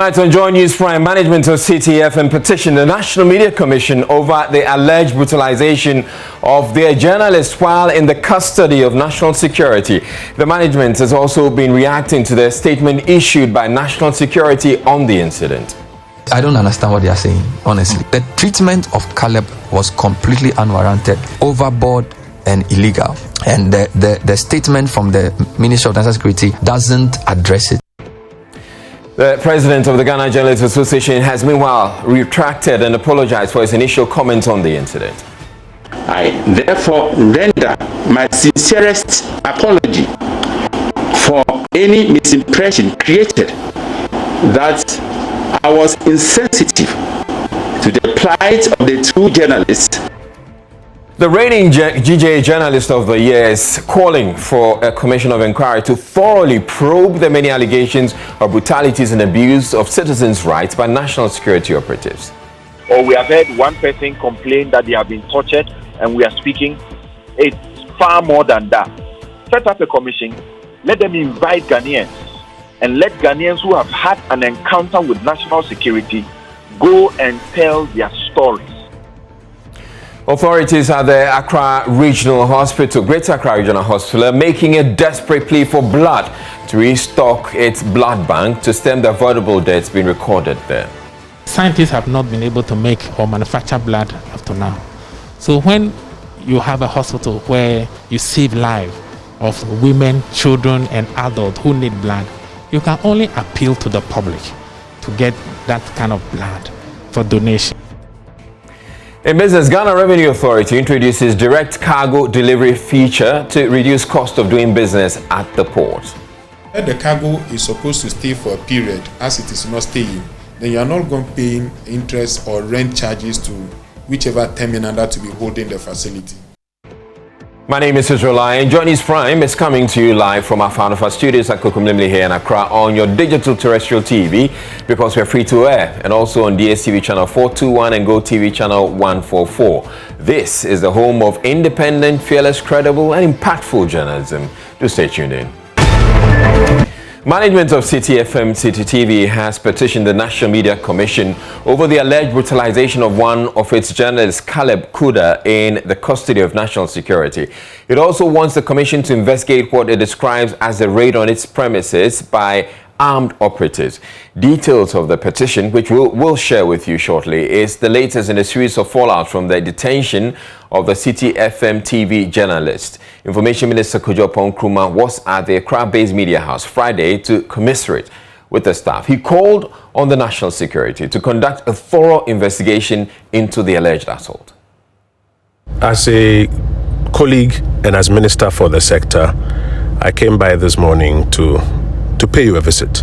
Tonight on JoyNews Prime, management of CITI FM petitioned the National Media Commission over the alleged brutalization of their journalists while in the custody of national security. The management has also been reacting to the statement issued by national security on the incident. I don't understand what they are saying, honestly. The treatment of Caleb was completely unwarranted, overboard and illegal. And the statement from the Ministry of National Security doesn't address it. The president of the Ghana Journalists Association has meanwhile retracted and apologized for his initial comments on the incident. I therefore render my sincerest apology for any misimpression created that I was insensitive to the plight of the two journalists. The reigning GJ Journalist of the Year is calling for a commission of inquiry to thoroughly probe the many allegations of brutalities and abuse of citizens' rights by national security operatives. Or we have heard one person complain that they have been tortured, and we are speaking. It's far more than that. Set up a commission, let them invite Ghanaians, and let Ghanaians who have had an encounter with national security go and tell their stories. Authorities at the Accra Regional Hospital, Greater Accra Regional Hospital, are making a desperate plea for blood to restock its blood bank to stem the avoidable deaths being recorded there. Scientists have not been able to make or manufacture blood up to now. So when you have a hospital where you save lives of women, children, and adults who need blood, you can only appeal to the public to get that kind of blood for donation. In business, Ghana Revenue Authority introduces direct cargo delivery feature to reduce cost of doing business at the port. If the cargo is supposed to stay for a period, as it is not staying, then you are not going to pay interest or rent charges to whichever terminal that to be holding the facility. My name is Israel, and JoyNews Prime is coming to you live from our Fanofa studios at Okyeame here in Accra on your digital terrestrial TV, because we're free to air, and also on DSTV channel 421 and GoTV channel 144. This is the home of independent, fearless, credible, and impactful journalism. Do stay tuned in. Management of CITI FM CITI TV has petitioned the National Media Commission over the alleged brutalization of one of its journalists, Caleb Kuda, in the custody of national security. It also wants the commission to investigate what it describes as a raid on its premises by armed operatives. Details of the petition, which we'll share with you shortly, is the latest in a series of fallout from the detention of the CITI FM TV journalist. Information Minister Kojo Nkrumah was at the Accra-based media house Friday to commiserate with the staff. He called on the national security to conduct a thorough investigation into the alleged assault. As a colleague and as minister for the sector, I came by this morning to pay you a visit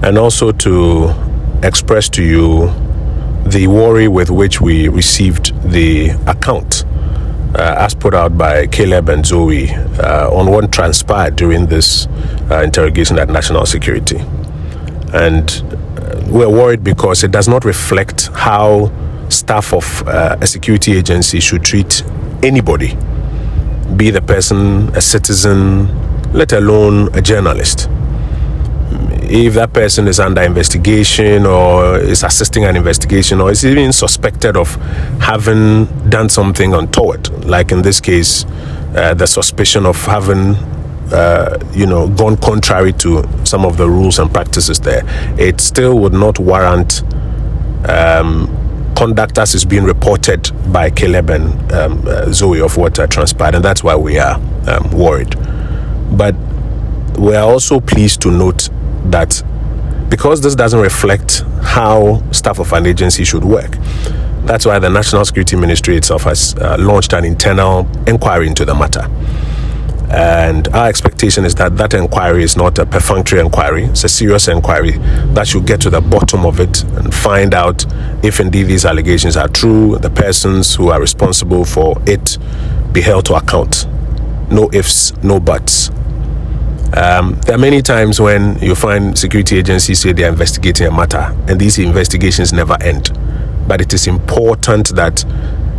and also to express to you the worry with which we received the account as put out by Caleb and Zoe on what transpired during this interrogation at National Security. And we're worried because it does not reflect how staff of a security agency should treat anybody, be the person a citizen, let alone a journalist. If that person is under investigation or is assisting an investigation or is even suspected of having done something untoward, like in this case, the suspicion of having, gone contrary to some of the rules and practices there, it still would not warrant conduct as is being reported by Caleb and Zoe of what transpired, and that's why we are worried. But we are also pleased to note that because this doesn't reflect how staff of an agency should work, that's why the National Security Ministry itself has launched an internal inquiry into the matter. And our expectation is that that inquiry is not a perfunctory inquiry, it's a serious inquiry that should get to the bottom of it and find out if indeed these allegations are true, the persons who are responsible for it be held to account. No ifs, no buts. There are many times when you find security agencies say they are investigating a matter and these investigations never end. But it is important that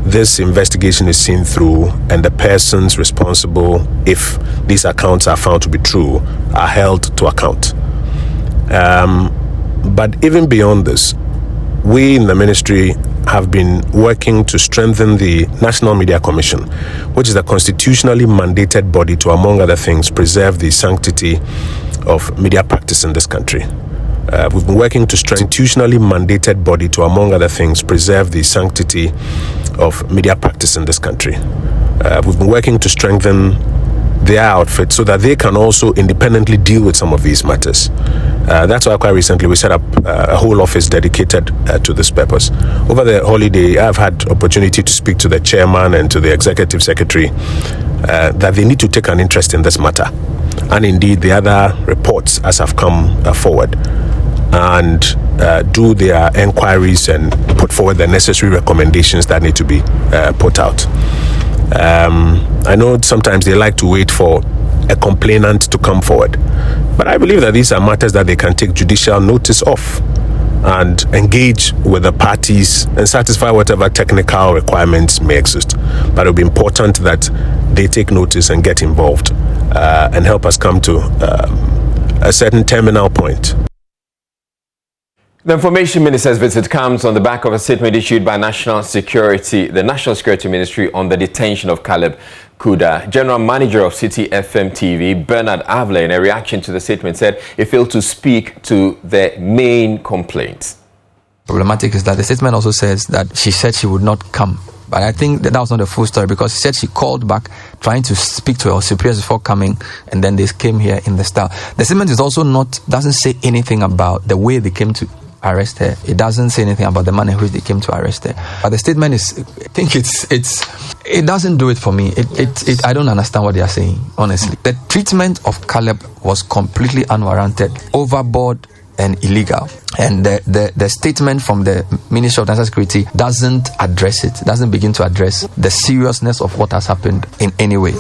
this investigation is seen through and the persons responsible, if these accounts are found to be true, are held to account. But even beyond this, we in the ministry have been working to strengthen the National Media Commission, which is a constitutionally mandated body to, among other things, preserve the sanctity of media practice in this country. We've been working to strengthen the constitutionally mandated body to, among other things, preserve the sanctity of media practice in this country. We've been working to strengthen their outfit so that they can also independently deal with some of these matters. That's why quite recently we set up a whole office dedicated to this purpose. Over the holiday, I've had opportunity to speak to the chairman and to the executive secretary that they need to take an interest in this matter, and indeed the other reports as have come forward, and do their inquiries and put forward the necessary recommendations that need to be put out. I know sometimes they like to wait for a complainant to come forward, but I believe that these are matters that they can take judicial notice of and engage with the parties and satisfy whatever technical requirements may exist. But it will be important that they take notice and get involved and help us come to a certain terminal point. The Information Minister's visit comes on the back of a statement issued by the National Security Ministry on the detention of Caleb Kuda. General Manager of CITI FM TV, Bernard Avle, in a reaction to the statement, said he failed to speak to the main complaints. Problematic is that the statement also says that she said she would not come. But I think that was not the full story, because she said she called back trying to speak to her superiors before coming, and then they came here in the style. The statement is also doesn't say anything about the way they came to arrest her. It doesn't say anything about the manner in which they came to arrest her. But the statement is, I think it doesn't do it for me. I don't understand what they are saying, honestly. The treatment of Caleb was completely unwarranted, overboard, and illegal. And the statement from the Ministry of National Security doesn't begin to address the seriousness of what has happened in any way.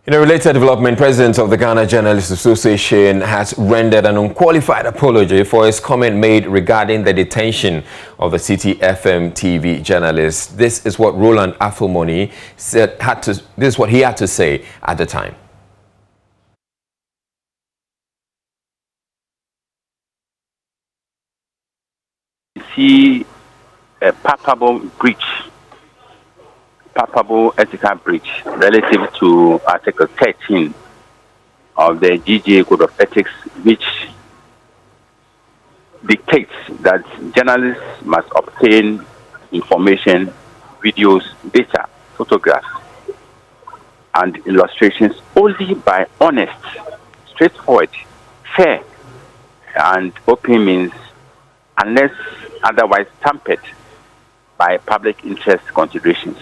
In a related development, President of the Ghana Journalists Association has rendered an unqualified apology for his comment made regarding the detention of the CITI FM TV journalist. This is what Roland Afilmoni said. This is what he had to say at the time. See a palpable ethical breach relative to Article 13 of the GGA Code of Ethics, which dictates that journalists must obtain information, videos, data, photographs, and illustrations only by honest, straightforward, fair, and open means, unless otherwise tampered by public interest considerations.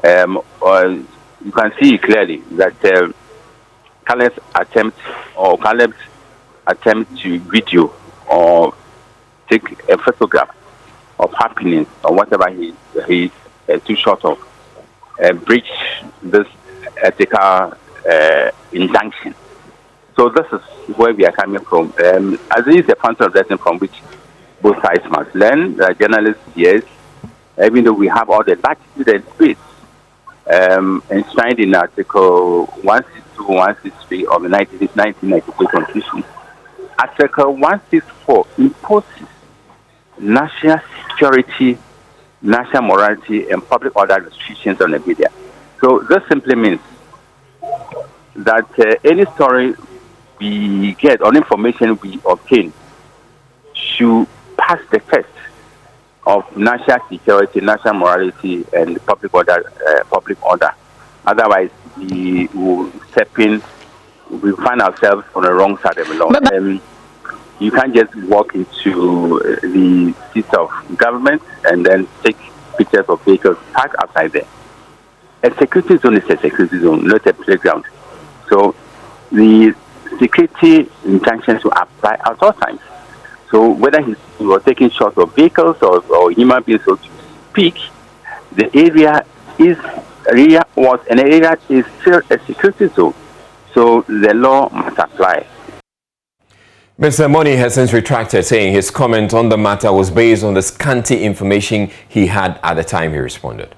You can see clearly that Caleb's attempt to video or take a photograph of happenings or whatever he too short of breach this ethical injunction. So this is where we are coming from. As it is a point of lesson from which both sides must learn. The journalists, yes, even though we have all the latitude and space enshrined in Article 162, 163 of the 1993 Constitution, Article 164 imposes national security, national morality, and public order restrictions on the media. So this simply means that any story we get or information we obtain should pass the test of national security, national morality, and public order. Otherwise, we will step in. We find ourselves on the wrong side of the law. You can't just walk into the seat of government and then take pictures of vehicles parked outside there. A security zone is a security zone, not a playground. So the security injunctions will apply at all times. So whether he was taking shots of vehicles or human beings, so to speak, the area is still a security zone. So the law must apply. Mr. Moni has since retracted, saying his comment on the matter was based on the scanty information he had at the time he responded.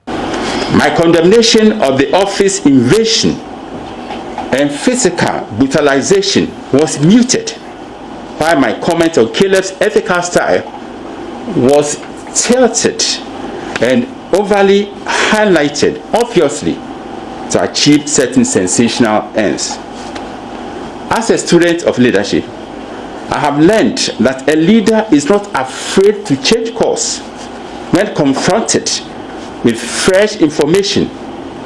My condemnation of the office invasion and physical brutalization was muted while my comment on Caleb's ethical style was tilted and overly highlighted, obviously, to achieve certain sensational ends. As a student of leadership, I have learned that a leader is not afraid to change course when confronted with fresh information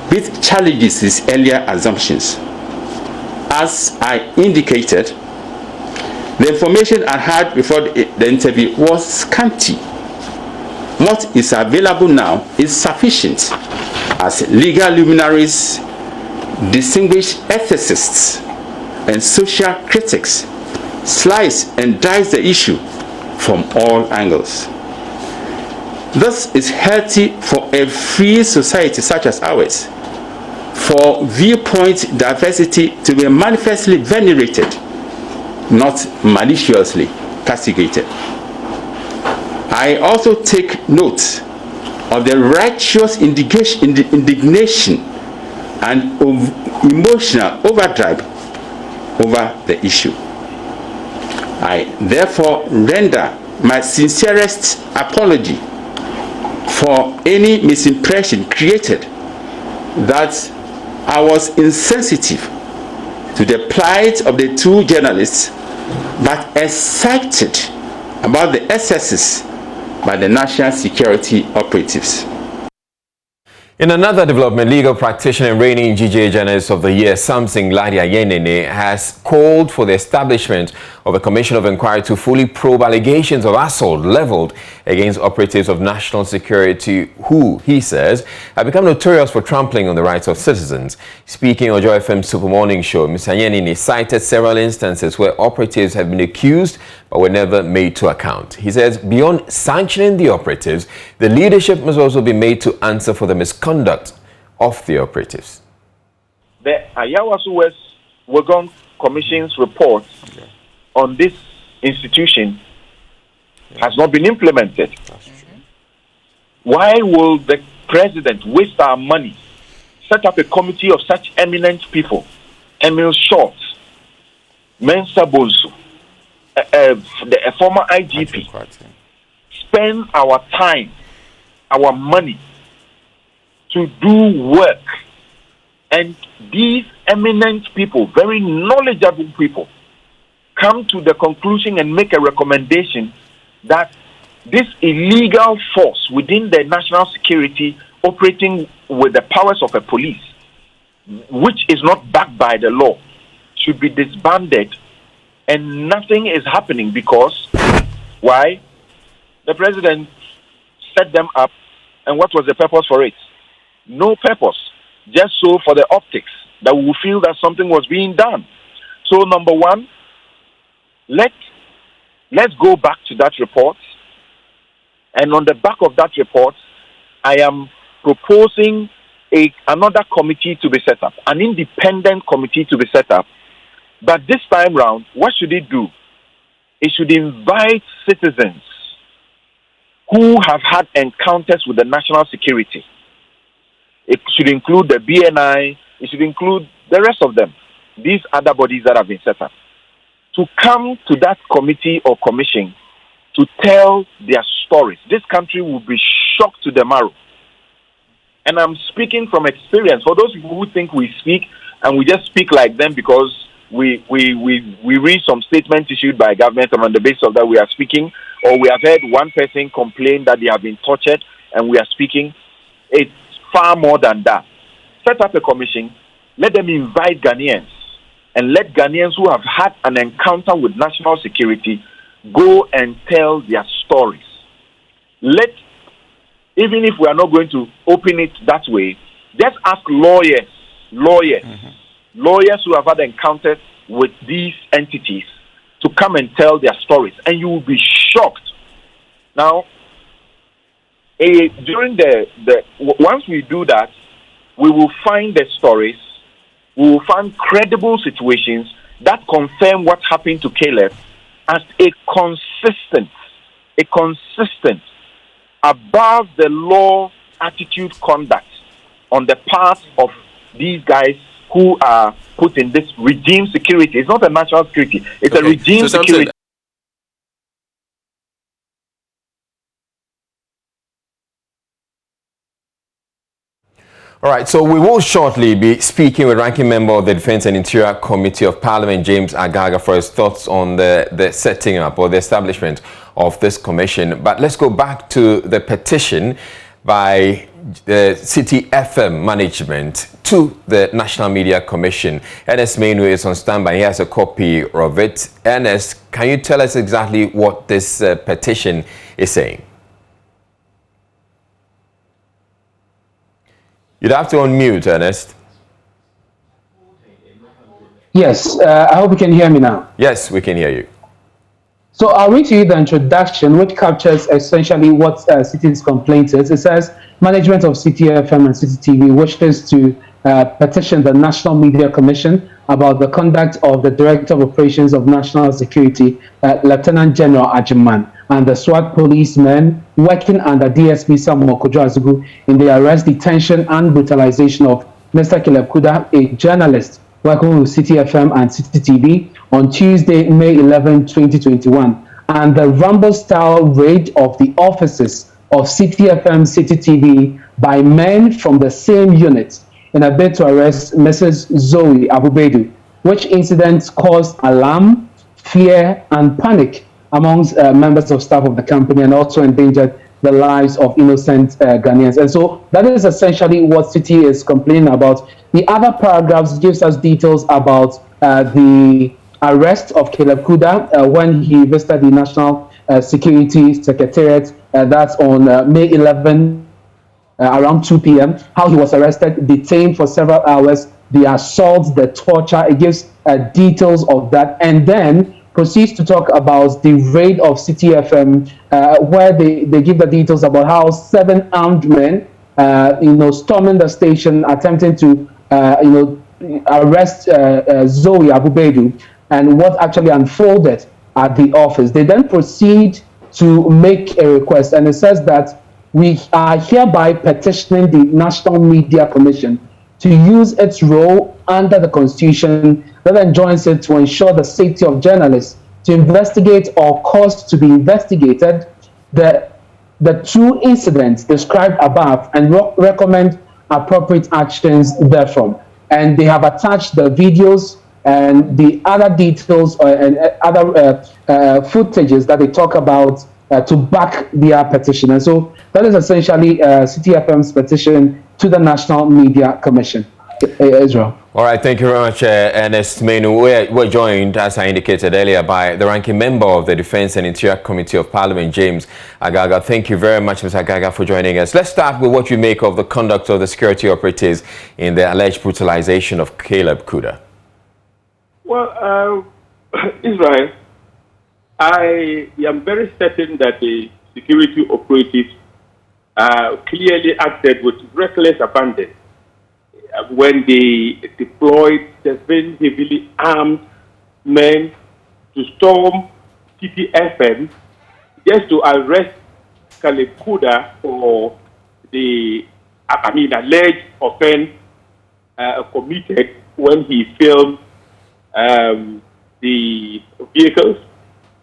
which challenges his earlier assumptions. As I indicated, the information I had before the interview was scanty. What is available now is sufficient, as legal luminaries, distinguished ethicists, and social critics slice and dice the issue from all angles. This is healthy for a free society such as ours, for viewpoint diversity to be manifestly venerated, not maliciously castigated. I also take note of the righteous indignation and emotional overdrive over the issue. I therefore render my sincerest apology for any misimpression created that I was insensitive to the plight of the two journalists, but excited about the excesses by the national security operatives. In another development, legal practitioner and reigning GJ Journalist of the Year, Samson Gladiayenene, has called for the establishment of a commission of inquiry to fully probe allegations of assault leveled against operatives of national security who, he says, have become notorious for trampling on the rights of citizens. Speaking on Joy FM Super Morning Show, Mr. Ayenene cited several instances where operatives have been accused but were never made to account. He says beyond sanctioning the operatives, the leadership must also be made to answer for the misconduct of the operatives. The Ayawaso West Wagon Commission's report on this institution has not been implemented. Why will the president waste our money, set up a committee of such eminent people, Emil Short, Mensa Bonsu, the former IGP, spend our time, our money to do work, and these eminent people, very knowledgeable people, come to the conclusion and make a recommendation that this illegal force within the national security operating with the powers of a police, which is not backed by the law, should be disbanded, and nothing is happening because why? The president set them up, and what was the purpose for it? No purpose, just so for the optics that we will feel that something was being done. So number one, let's go back to that report, and on the back of that report, I am proposing another committee to be set up, an independent committee to be set up. But this time round, what should it do? It should invite citizens who have had encounters with the national security. It should include the BNI, it should include the rest of them, these other bodies that have been set up, to come to that committee or commission to tell their stories. This country will be shocked to the marrow. And I'm speaking from experience. For those people who think we speak and we just speak like them because we read some statements issued by government, and on the basis of that we are speaking, or we have heard one person complain that they have been tortured and we are speaking, it's far more than that. Set up a commission, let them invite Ghanaians, and let Ghanaians who have had an encounter with national security go and tell their stories. Even if we are not going to open it that way, just ask lawyers who have had encounters with these entities to come and tell their stories, and you will be shocked. Now, during once we do that, we will find the stories, we will find credible situations that confirm what happened to Caleb as a consistent, above the law attitude conduct on the part of these guys who are put in this regime security. It's not a national security, it's a regime security. All right, so we will shortly be speaking with Ranking Member of the Defense and Interior Committee of Parliament, James Agaga, for his thoughts on the setting up or the establishment of this commission. But let's go back to the petition by the CITI FM management to the National Media Commission. ERNEST is on standby. He has a copy of it. ERNEST, can you tell us exactly what this petition is saying? You'd have to unmute, ERNEST. Yes, I hope you can hear me now. Yes, we can hear you. So I'll read to you the introduction, which captures essentially what CITI's complaint is. It says, management of CITI FM and CITI TV wishes to petition the National Media Commission about the conduct of the Director of Operations of National Security, Lieutenant General Achiaman, and the SWAT policemen working under DSP Samuel Kojo in the arrest, detention, and brutalization of Mr. Caleb Kuda, a journalist working with CITI FM and CITI TV, on Tuesday, May 11, 2021, and the Rambo-style raid of the offices of CITI FM, CITI TV by men from the same unit in a bid to arrest Mrs. Zoe Abubedu, which incidents caused alarm, fear, and panic amongst members of staff of the company and also endangered the lives of innocent Ghanaians. And so that is essentially what CITI is complaining about. The other paragraphs gives us details about the arrest of Caleb Kuda when he visited the National Security Secretariat. That's on May 11, around 2 p.m. How he was arrested, detained for several hours, the assault, the torture. It gives details of that, and then proceeds to talk about the raid of CITI FM, where they give the details about how 7 armed men, storming the station, attempting to, arrest Zoe Abubedu, and what actually unfolded at the office. They then proceed to make a request, and it says that we are hereby petitioning the National Media Commission to use its role under the Constitution that enjoins it to ensure the safety of journalists, to investigate or cause to be investigated the 2 incidents described above and recommend appropriate actions therefrom. And they have attached the videos and the other details and other footages that they talk about to back their petition. And so that is essentially CITI FM's petition to the National Media Commission. Israel. All right, thank you very much, ERNEST MANU. We're joined, as I indicated earlier, by the ranking member of the Defense and Interior Committee of Parliament, James Agaga. Thank you very much, Mr. Agaga, for joining us. Let's start with what you make of the conduct of the security operatives in the alleged brutalization of Caleb Kuda. Well, Israel, I am very certain that the security operatives clearly acted with reckless abandon when they deployed 7 heavily armed men to storm CITI FM just to arrest Caleb Kuda for the alleged offense committed when he filmed the vehicles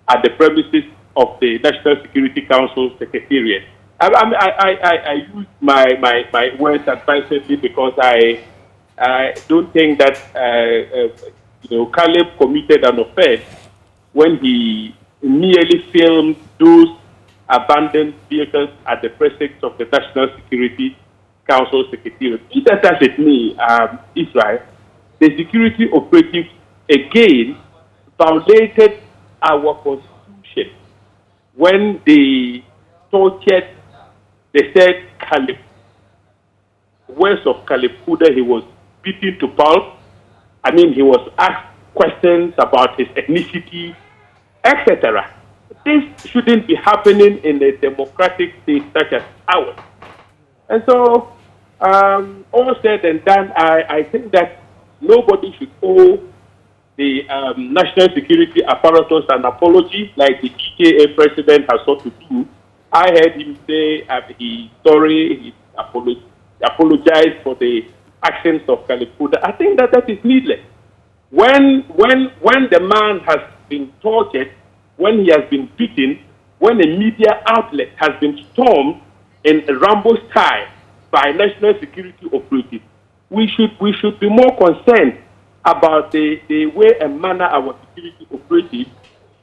at the premises of the National Security Council Secretariat. I use my words advisedly because I don't think that Caleb committed an offense when he merely filmed those abandoned vehicles at the presence of the National Security Council Secretariat. Be that as it may, Israel, the security operatives again violated our Constitution when they tortured. They said Caleb, words of Caleb Kuda, he was beaten to pulp. He was asked questions about his ethnicity, etc. This shouldn't be happening in a democratic state such as ours. And so, all said and done, I think that nobody should owe the national security apparatus an apology like the GKA president has sought to do. I heard him say he apologized for the actions of Caleb Kuda. I think that is needless. When the man has been tortured, when he has been beaten, when a media outlet has been stormed in a Rambo style by national security operatives, we should be more concerned about the way and manner our security operatives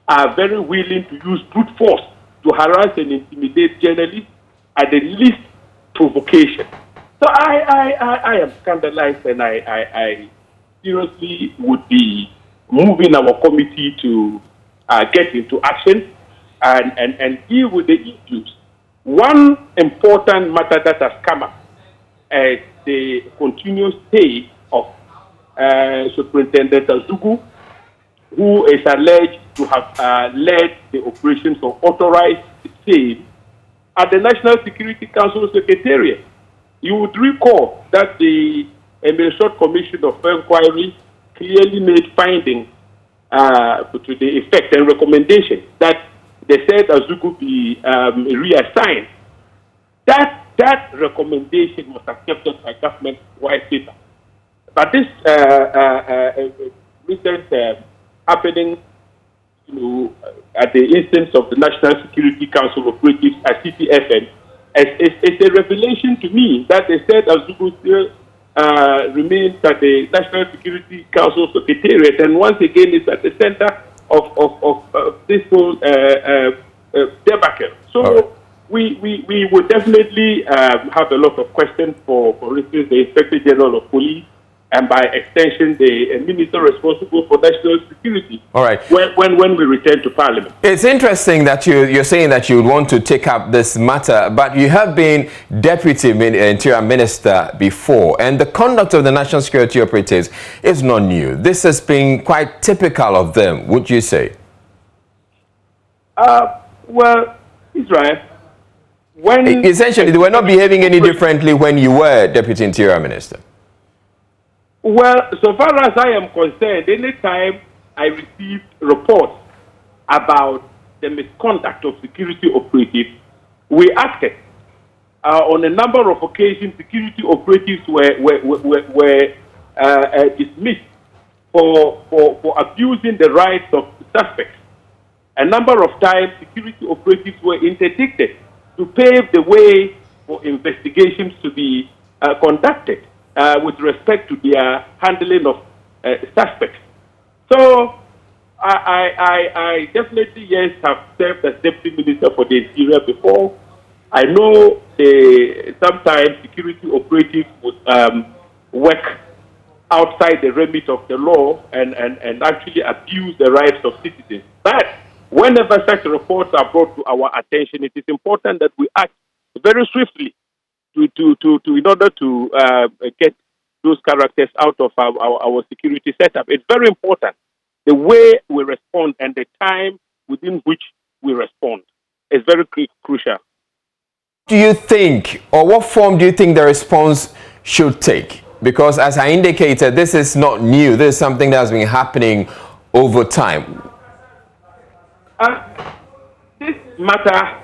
are very willing to use brute force to harass and intimidate journalists at the least provocation. So I am scandalized, and I seriously would be moving our committee to get into action and deal with the issues. One important matter that has come up is the continuous stay of Superintendent Azugu, who is alleged to have led the operations of authorized sale at the National Security Council Secretariat. You would recall that the Short Commission of Inquiry clearly made findings to the effect and recommendation that they said Azugu be reassigned. That recommendation was accepted by government wide paper. But this recent happening, at the instance of the National Security Council operatives at CITI, it's a revelation to me that they said Azugu still remains at the National Security Council Secretariat, and once again is at the center of this whole debacle. So we would definitely have a lot of questions for instance, the Inspector General of Police, and by extension, the minister responsible for national security. All right. When we return to Parliament. It's interesting that you're saying that you would want to take up this matter, but you have been Deputy Interior Minister before, and the conduct of the national security operatives is not new. This has been quite typical of them, would you say? Well, Israel, essentially, they were not behaving any differently when you were Deputy Interior Minister. Well, so far as I am concerned, anytime I received reports about the misconduct of security operatives, we acted. On a number of occasions, security operatives were dismissed for abusing the rights of suspects. A number of times, security operatives were interdicted to pave the way for investigations to be conducted with respect to their handling of suspects. So I definitely, yes, have served as Deputy Minister for the Interior before. I know sometimes security operatives would work outside the remit of the law and actually abuse the rights of citizens. But whenever such reports are brought to our attention, it is important that we act very swiftly in order to get those characters out of our security setup. It's very important. The way we respond and the time within which we respond is very crucial. Do you think, or what form do you think the response should take? Because as I indicated, this is not new. This is something that has been happening over time. This matter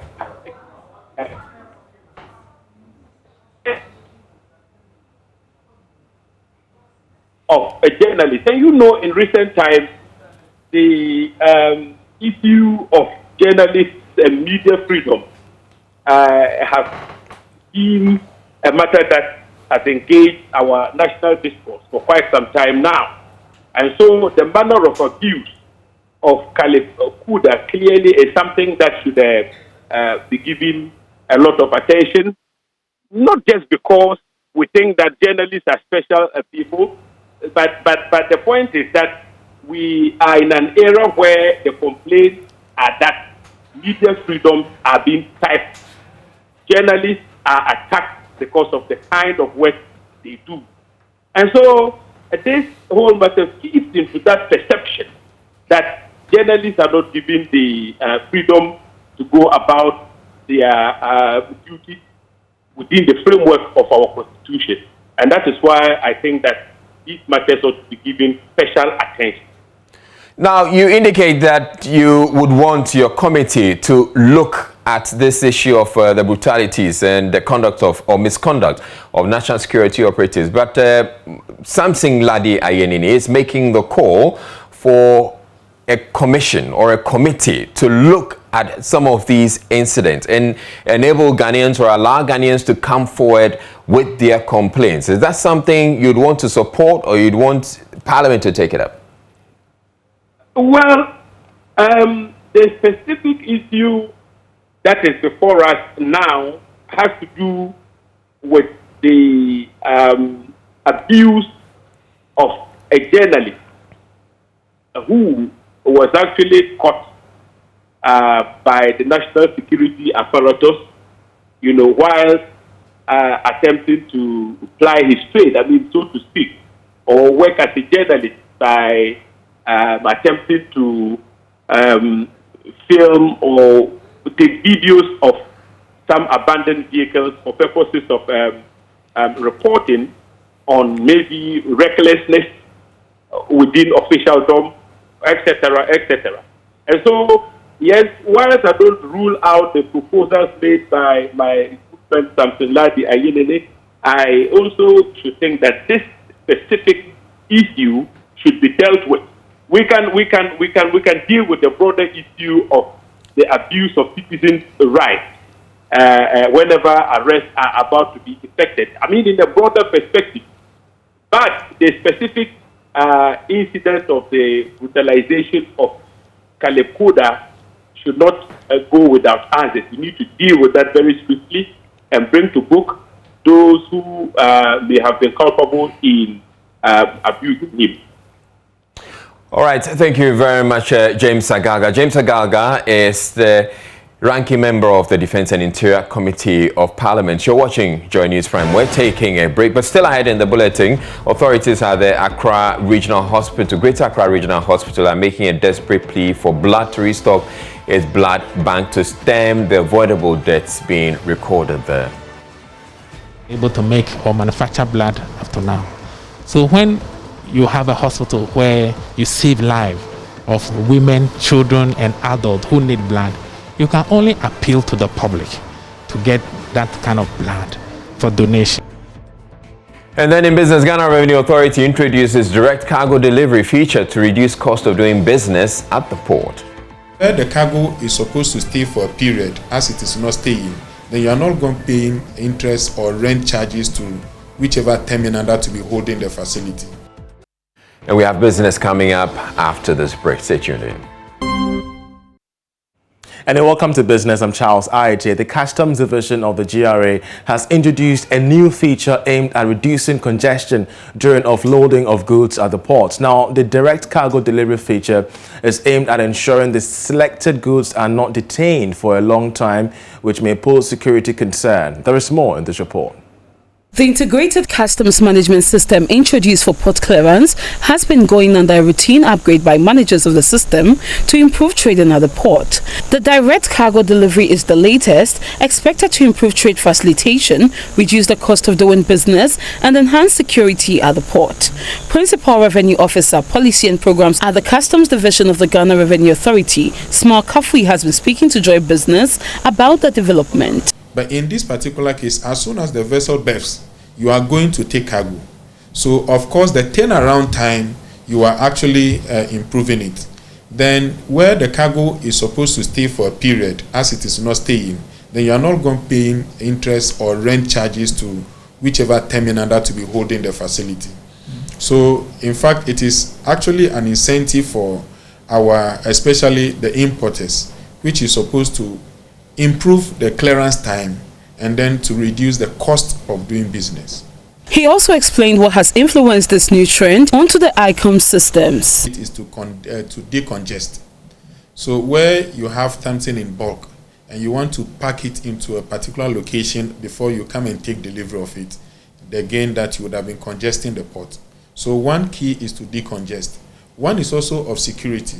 of a journalist, and in recent times, the issue of journalists and media freedom have been a matter that has engaged our national discourse for quite some time now. And so the manner of abuse of Caleb Kuda clearly is something that should be given a lot of attention, not just because we think that journalists are special people, but the point is that we are in an era where the complaints are that media freedoms are being typed. Journalists are attacked because of the kind of work they do. And so this whole matter feeds into that perception that journalists are not given the freedom to go about their duties within the framework of our Constitution. And that is why I think that these matters ought to be given special attention. Now, you indicate that you would want your committee to look at this issue of the brutalities and the conduct of or misconduct of national security operatives. But Samson Ladi Ayenini is making the call for a commission or a committee to look at some of these incidents and enable Ghanaians or allow Ghanaians to come forward with their complaints. Is that something you'd want to support, or you'd want Parliament to take it up? Well, the specific issue that is before us now has to do with the abuse of a journalist who was actually caught by the national security apparatus, while attempting to ply his trade, so to speak, or work as a journalist by attempting to film or take videos of some abandoned vehicles for purposes of reporting on maybe recklessness within officialdom, etc., etc. And so, yes, whilst I don't rule out the proposals made by my friend something like the Ayinene, I also should think that this specific issue should be dealt with. We can deal with the broader issue of the abuse of citizens' rights whenever arrests are about to be effected. In a broader perspective. But the specific incident of the brutalization of Caleb Kuda should not go without answers. We need to deal with that very swiftly and bring to book those who may have been culpable in abusing him. All right, thank you very much, James Agaga. James Agaga is the ranking member of the Defense and Interior Committee of Parliament. You're watching JoyNews Prime. We're taking a break, but still ahead in the bulletin, authorities at the Accra Regional Hospital, Greater Accra Regional Hospital, are making a desperate plea for blood to restock its blood bank to stem the avoidable deaths being recorded there. Able to make or manufacture blood up to now. So when you have a hospital where you save lives of women, children, and adults who need blood, you can only appeal to the public to get that kind of blood for donation. And then in business, Ghana Revenue Authority introduces direct cargo delivery feature to reduce cost of doing business at the port. Where the cargo is supposed to stay for a period, as it is not staying, then you are not going to pay interest or rent charges to whichever terminal that to be holding the facility. And we have business coming up after this break. Stay tuned in. And welcome to Business. I'm Charles IJ. The Customs Division of the GRA has introduced a new feature aimed at reducing congestion during offloading of goods at the ports. Now, the direct cargo delivery feature is aimed at ensuring the selected goods are not detained for a long time, which may pose security concern. There is more in this report. The integrated customs management system introduced for port clearance has been going under a routine upgrade by managers of the system to improve trading at the port. The direct cargo delivery is the latest, expected to improve trade facilitation, reduce the cost of doing business, and enhance security at the port. Principal Revenue Officer, Policy and Programs at the Customs Division of the Ghana Revenue Authority, Small Kafui, has been speaking to Joy Business about the development. But in this particular case, as soon as the vessel berths, you are going to take cargo. So, of course, the turnaround time, you are actually improving it. Then, where the cargo is supposed to stay for a period, as it is not staying, then you are not going to pay interest or rent charges to whichever terminal that to be holding the facility. So, in fact, it is actually an incentive for especially the importers, which is supposed to improve the clearance time and then to reduce the cost of doing business. He also explained what has influenced this new trend onto the ICOM systems. It is to decongest. So where you have something in bulk and you want to pack it into a particular location before you come and take delivery of it, again that you would have been congesting the port. So one key is to decongest. One is also of security.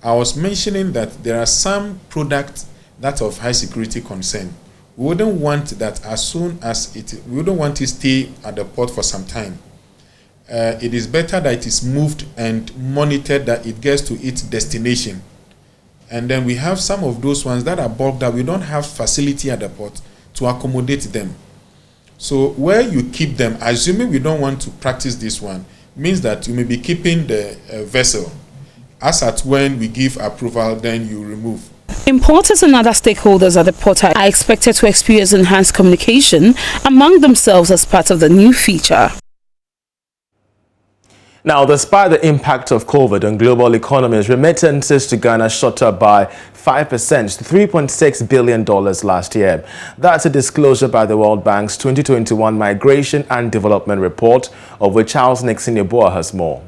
I was mentioning that there are some products that of high security concern. We wouldn't want that as soon as we wouldn't want to stay at the port for some time. It is better that it is moved and monitored that it gets to its destination. And then we have some of those ones that are bulked that we don't have facility at the port to accommodate them. So where you keep them, assuming we don't want to practice this one, means that you may be keeping the vessel. As at when we give approval, then you remove. Importers and other stakeholders at the port are expected to experience enhanced communication among themselves as part of the new feature. Now, despite the impact of COVID on global economies, remittances to Ghana shot up by 5% to $3.6 billion last year. That's a disclosure by the World Bank's 2021 Migration and Development Report, of which Charles Nixon Yeboah has more.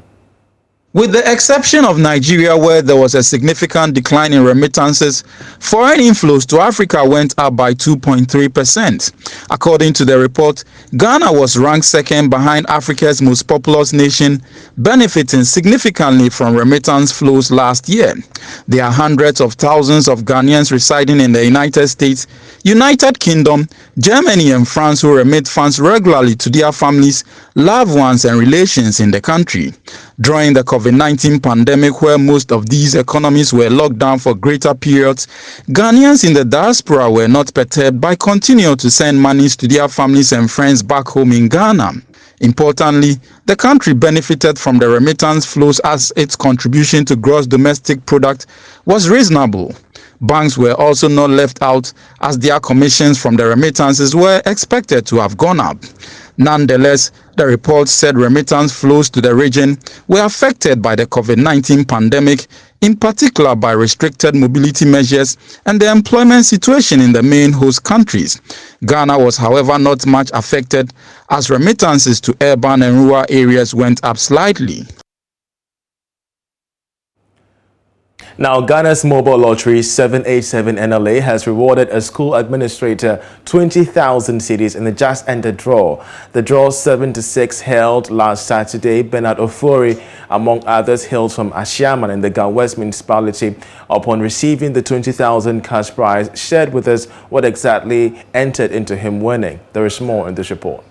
With the exception of Nigeria, where there was a significant decline in remittances, foreign inflows to Africa went up by 2.3%. According to the report, Ghana was ranked second behind Africa's most populous nation, benefiting significantly from remittance flows last year. There are hundreds of thousands of Ghanaians residing in the United States, United Kingdom, Germany and France who remit funds regularly to their families, loved ones and relations in the country. During the COVID-19 pandemic, where most of these economies were locked down for greater periods, Ghanaians in the diaspora were not perturbed by continuing to send monies to their families and friends back home in Ghana. Importantly, the country benefited from the remittance flows as its contribution to gross domestic product was reasonable. Banks were also not left out, as their commissions from the remittances were expected to have gone up. Nonetheless, the report said remittance flows to the region were affected by the COVID-19 pandemic, in particular by restricted mobility measures and the employment situation in the main host countries. Ghana was, however, not much affected, as remittances to urban and rural areas went up slightly. Now, Ghana's mobile lottery 787 NLA has rewarded a school administrator 20,000 cedis in the just-ended draw. The draw 7-6 held last Saturday. Bernard OFORI, among others, hails from Okyeame in the Ghana West municipality. Upon receiving the 20,000 cash prize, shared with us what exactly entered into him winning. There is more in this report.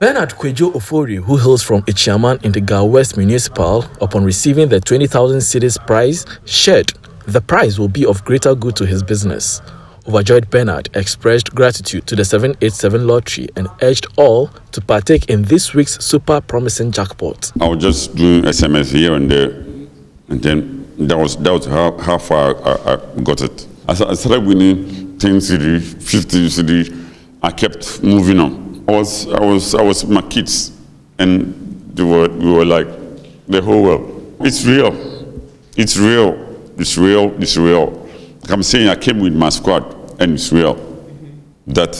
Bernard OFORI, who hails from Okyeame in the Ghana West Municipal, upon receiving the 20,000 cedis prize, shared the prize will be of greater good to his business. Overjoyed Bernard expressed gratitude to the 787 lottery and urged all to partake in this week's super promising jackpot. I was just doing SMS here and there, and then that was how far I got it. I started winning 10 cedi, 50 cedi. I kept moving on. I was with my kids, and we were like the whole world. It's real. It's real. It's real. It's real. Like I'm saying, I came with my squad, and it's real. That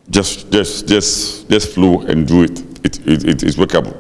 just flow and do it. It's workable.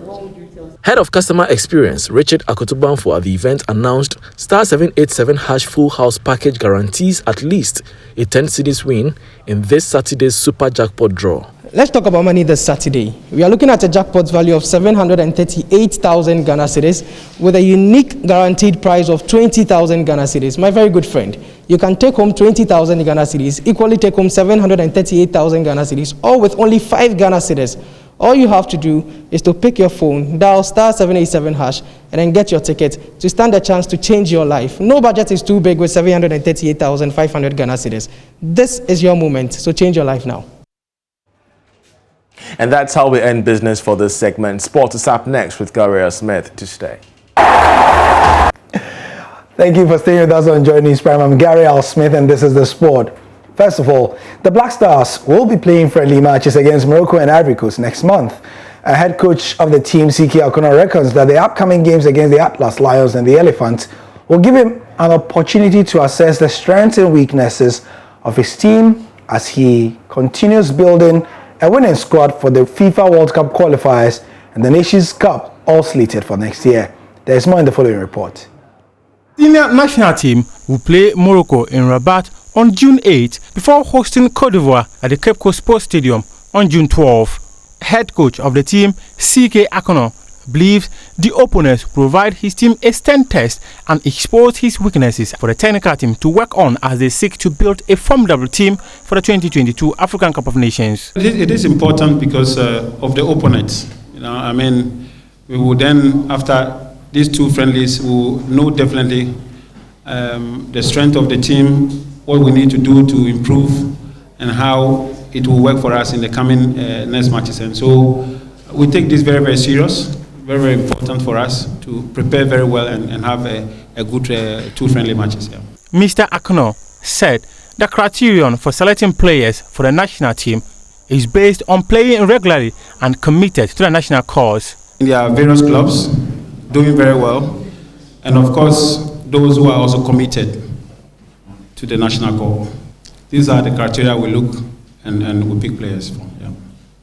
Head of Customer Experience Richard Akotubanfo at the event announced Star 787 Hash Full House Package guarantees at least a 10 cedis win in this Saturday's Super Jackpot draw. Let's talk about money this Saturday. We are looking at a jackpot value of 738,000 Ghana cedis with a unique guaranteed prize of 20,000 Ghana cedis. My very good friend, you can take home 20,000 Ghana cedis, equally take home 738,000 Ghana cedis, all with only 5 Ghana cedis. All you have to do is to pick your phone, dial star 787 hash, and then get your ticket to stand a chance to change your life. No budget is too big with 738,500 Ghana cedis. This is your moment, so change your life now. And that's how we end business for this segment. Sport is up next with Gabriel Smith to stay. Thank you for staying with us on JoyNews Prime. I'm Gary Al Smith, and this is the sport. First of all, the Black Stars will be playing friendly matches against Morocco and Ivory Coast next month. A head coach of the team, AKONNOR, reckons that the upcoming games against the Atlas Lions and the Elephants will give him an opportunity to assess the strengths and weaknesses of his team as he continues building a winning squad for the FIFA World Cup qualifiers and the Nations Cup, all slated for next year. There is more in the following report. Senior national team will play Morocco in Rabat on June 8 before hosting Cote d'Ivoire at the Cape Coast Sports Stadium on June 12. Head coach of the team, AKONNOR, believes the opponents provide his team a stern test and expose his weaknesses for the technical team to work on as they seek to build a formidable team for the 2022 African Cup of Nations. It is important because of the opponents. I mean, we will then, after these two friendlies, we will know definitely the strength of the team, what we need to do to improve, and how it will work for us in the coming next matches. And so we take this very, very serious, very, very important for us to prepare very well and have a good two friendly matches. Yeah. Mr. AKONNOR, said the criterion for selecting players for the national team is based on playing regularly and committed to the national cause. There are various clubs doing very well, and of course, those who are also committed to the national cause. These are the criteria we look and we pick players from. Yeah.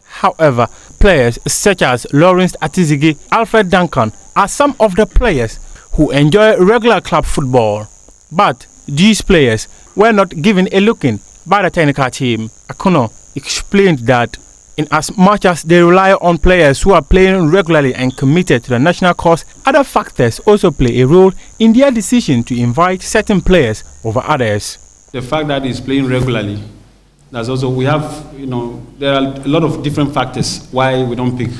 However, players such as Lawrence Atizigi, Alfred Duncan are some of the players who enjoy regular club football. But these players were not given a look-in by the technical team. AKONNOR explained that in as much as they rely on players who are playing regularly and committed to the national cause, other factors also play a role in their decision to invite certain players over others. The fact that he's playing regularly, that's also, we have, there are a lot of different factors why we don't pick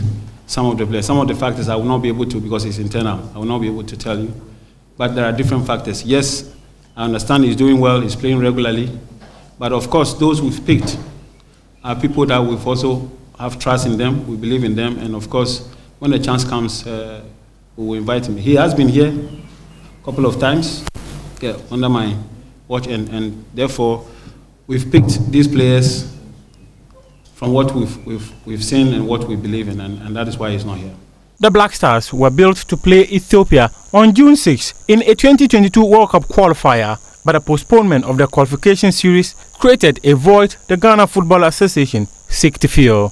some of the players. Some of the factors I will not be able to, because it's internal, I will not be able to tell you. But there are different factors. Yes, I understand he's doing well, he's playing regularly. But of course, those we've picked are people that we've also have trust in them, we believe in them, and of course, when the chance comes, we will invite him. He has been here a couple of times, under my watch, and therefore, we've picked these players from what we've seen and what we believe in, and that is why he's not here. The Black Stars were built to play Ethiopia on June 6 in a 2022 World Cup qualifier, but the postponement of the qualification series created a void the Ghana Football Association seek to fill.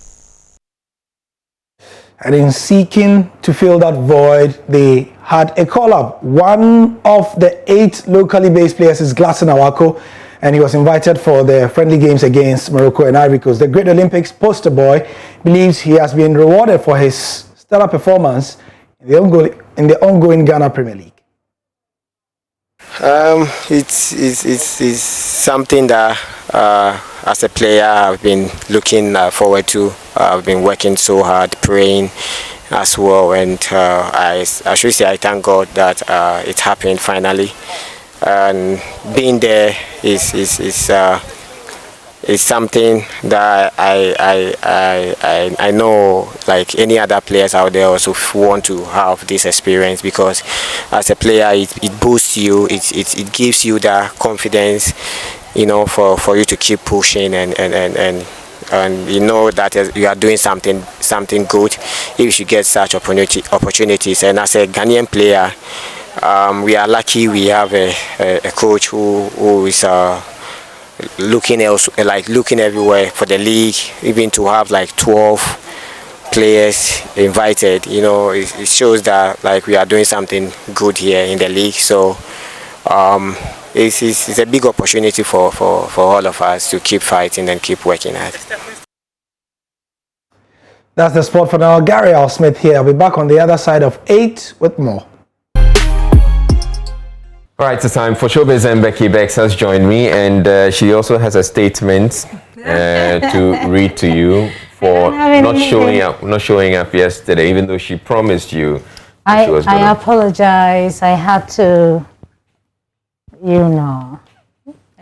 And in seeking to fill that void, they had a call-up. One of the 8 locally based players is GLADSON AWAKO, and he was invited for the friendly games against Morocco and Ivory Coast. The Great Olympics poster boy believes he has been rewarded for his stellar performance in the ongoing Ghana Premier League. It's something that as a player I've been looking forward to. I've been working so hard, praying as well, and I should say I thank God that it happened finally. And being there is something that I know, like any other players out there also want to have this experience, because as a player it boosts you, it gives you that confidence, for you to keep pushing and you know that you are doing something good if you get such opportunities. And as a Ghanaian player, we are lucky we have a coach who is looking everywhere for the league, even to have like 12 players invited. It shows that we are doing something good here in the league. So it's a big opportunity for all of us to keep fighting and keep working hard. That's the sport for now. Gary Al Smith here. I'll be back on the other side of 8 with more. All right, it's time for Showbiz, and Becky Bex has joined me, and she also has a statement to read to you for not showing up yesterday, even though she promised you. I apologize. I had to, I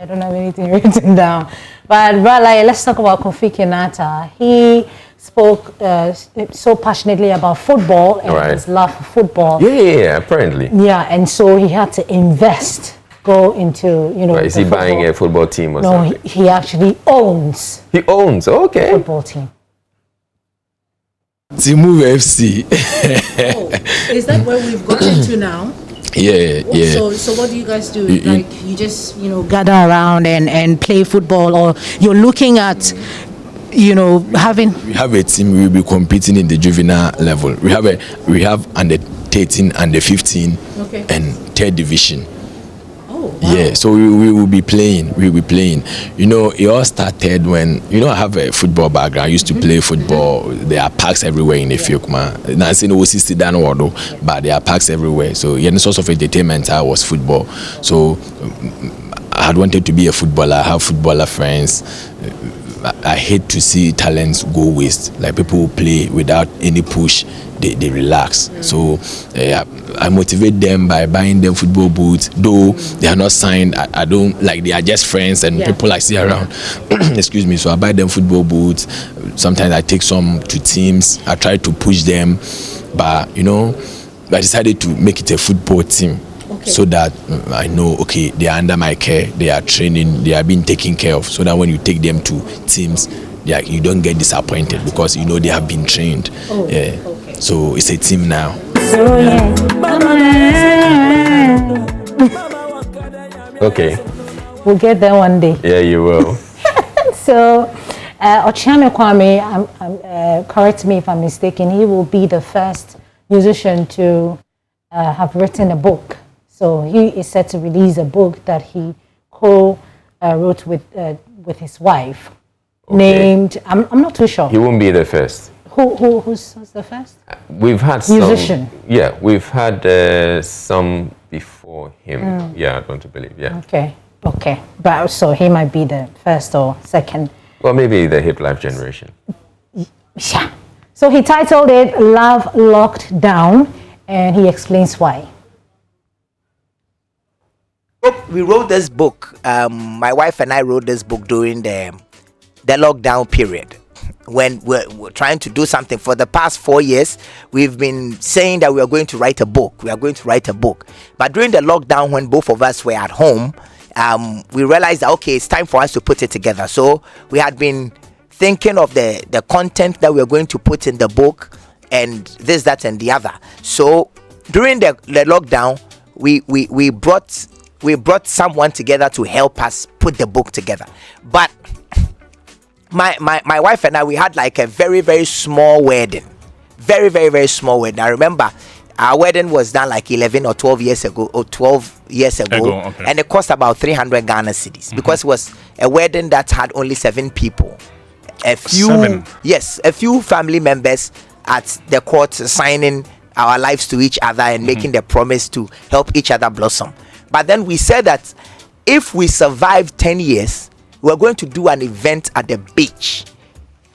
don't have anything written down. But let's talk about Kofi Kenyatta. He spoke so passionately about football and his love for football. Yeah, apparently. Yeah, and so he had to go into, Is he buying a football team or something? No, he actually owns. He owns, okay. A football team. Timu FC. Is that where we've gotten to now? Yeah. So what do you guys do? You just, gather around and play football, or you're looking at, having... We have a team. We will be competing in the juvenile level. We have under 13, under 15, and 3rd division. Oh, wow. Yeah, so we will be playing. It all started when, I have a football background. I used to play football. There are parks everywhere in Ethiopia. Now, but there are parks everywhere. So, the source of entertainment was football. So, I had wanted to be a footballer. I have footballer friends. I hate to see talents go waste. Like, people who play without any push, they relax. So I motivate them by buying them football boots. Though they are not signed, I don't, they are just friends and people I see around. Excuse me. So I buy them football boots. Sometimes I take some to teams. I try to push them, but I decided to make it a football team. so that I know, okay, they are under my care, they are training, they are being taken care of, so that when you take them to teams, you don't get disappointed because you know they have been trained. So it's a team now. Okay. We'll get there one day. Yeah, you will. So, Okyeame Kwame, correct me if I'm mistaken, he will be the first musician to have written a book. So he is set to release a book that he co-wrote with his wife, named, I'm not too sure. He won't be the first. Who's the first? We've had musician. Some. Yeah, we've had some before him. Yeah, I want to believe. Yeah. Okay. But so he might be the first or second. Well, maybe the hip life generation. Yeah. So he titled it "Love Locked Down," and he explains why. We wrote this book. My wife and I wrote this book during the lockdown period, when we're trying to do something. For the past 4 years, we've been saying that we are going to write a book. But during the lockdown, when both of us were at home, we realized that, okay, it's time for us to put it together. So we had been thinking of the content that we are going to put in the book, and this, that, and the other. So during the lockdown, we brought someone together to help us put the book together. But my wife and I, we had like a very, very small wedding. Very, very, very small wedding. I remember our wedding was done like 11 or 12 years ago, Okay. And it cost about 300 Ghana cedis, because it was a wedding that had only 7 people. A few family members at the court signing our lives to each other and making the promise to help each other blossom. But then we said that if we survive 10 years, we're going to do an event at the beach,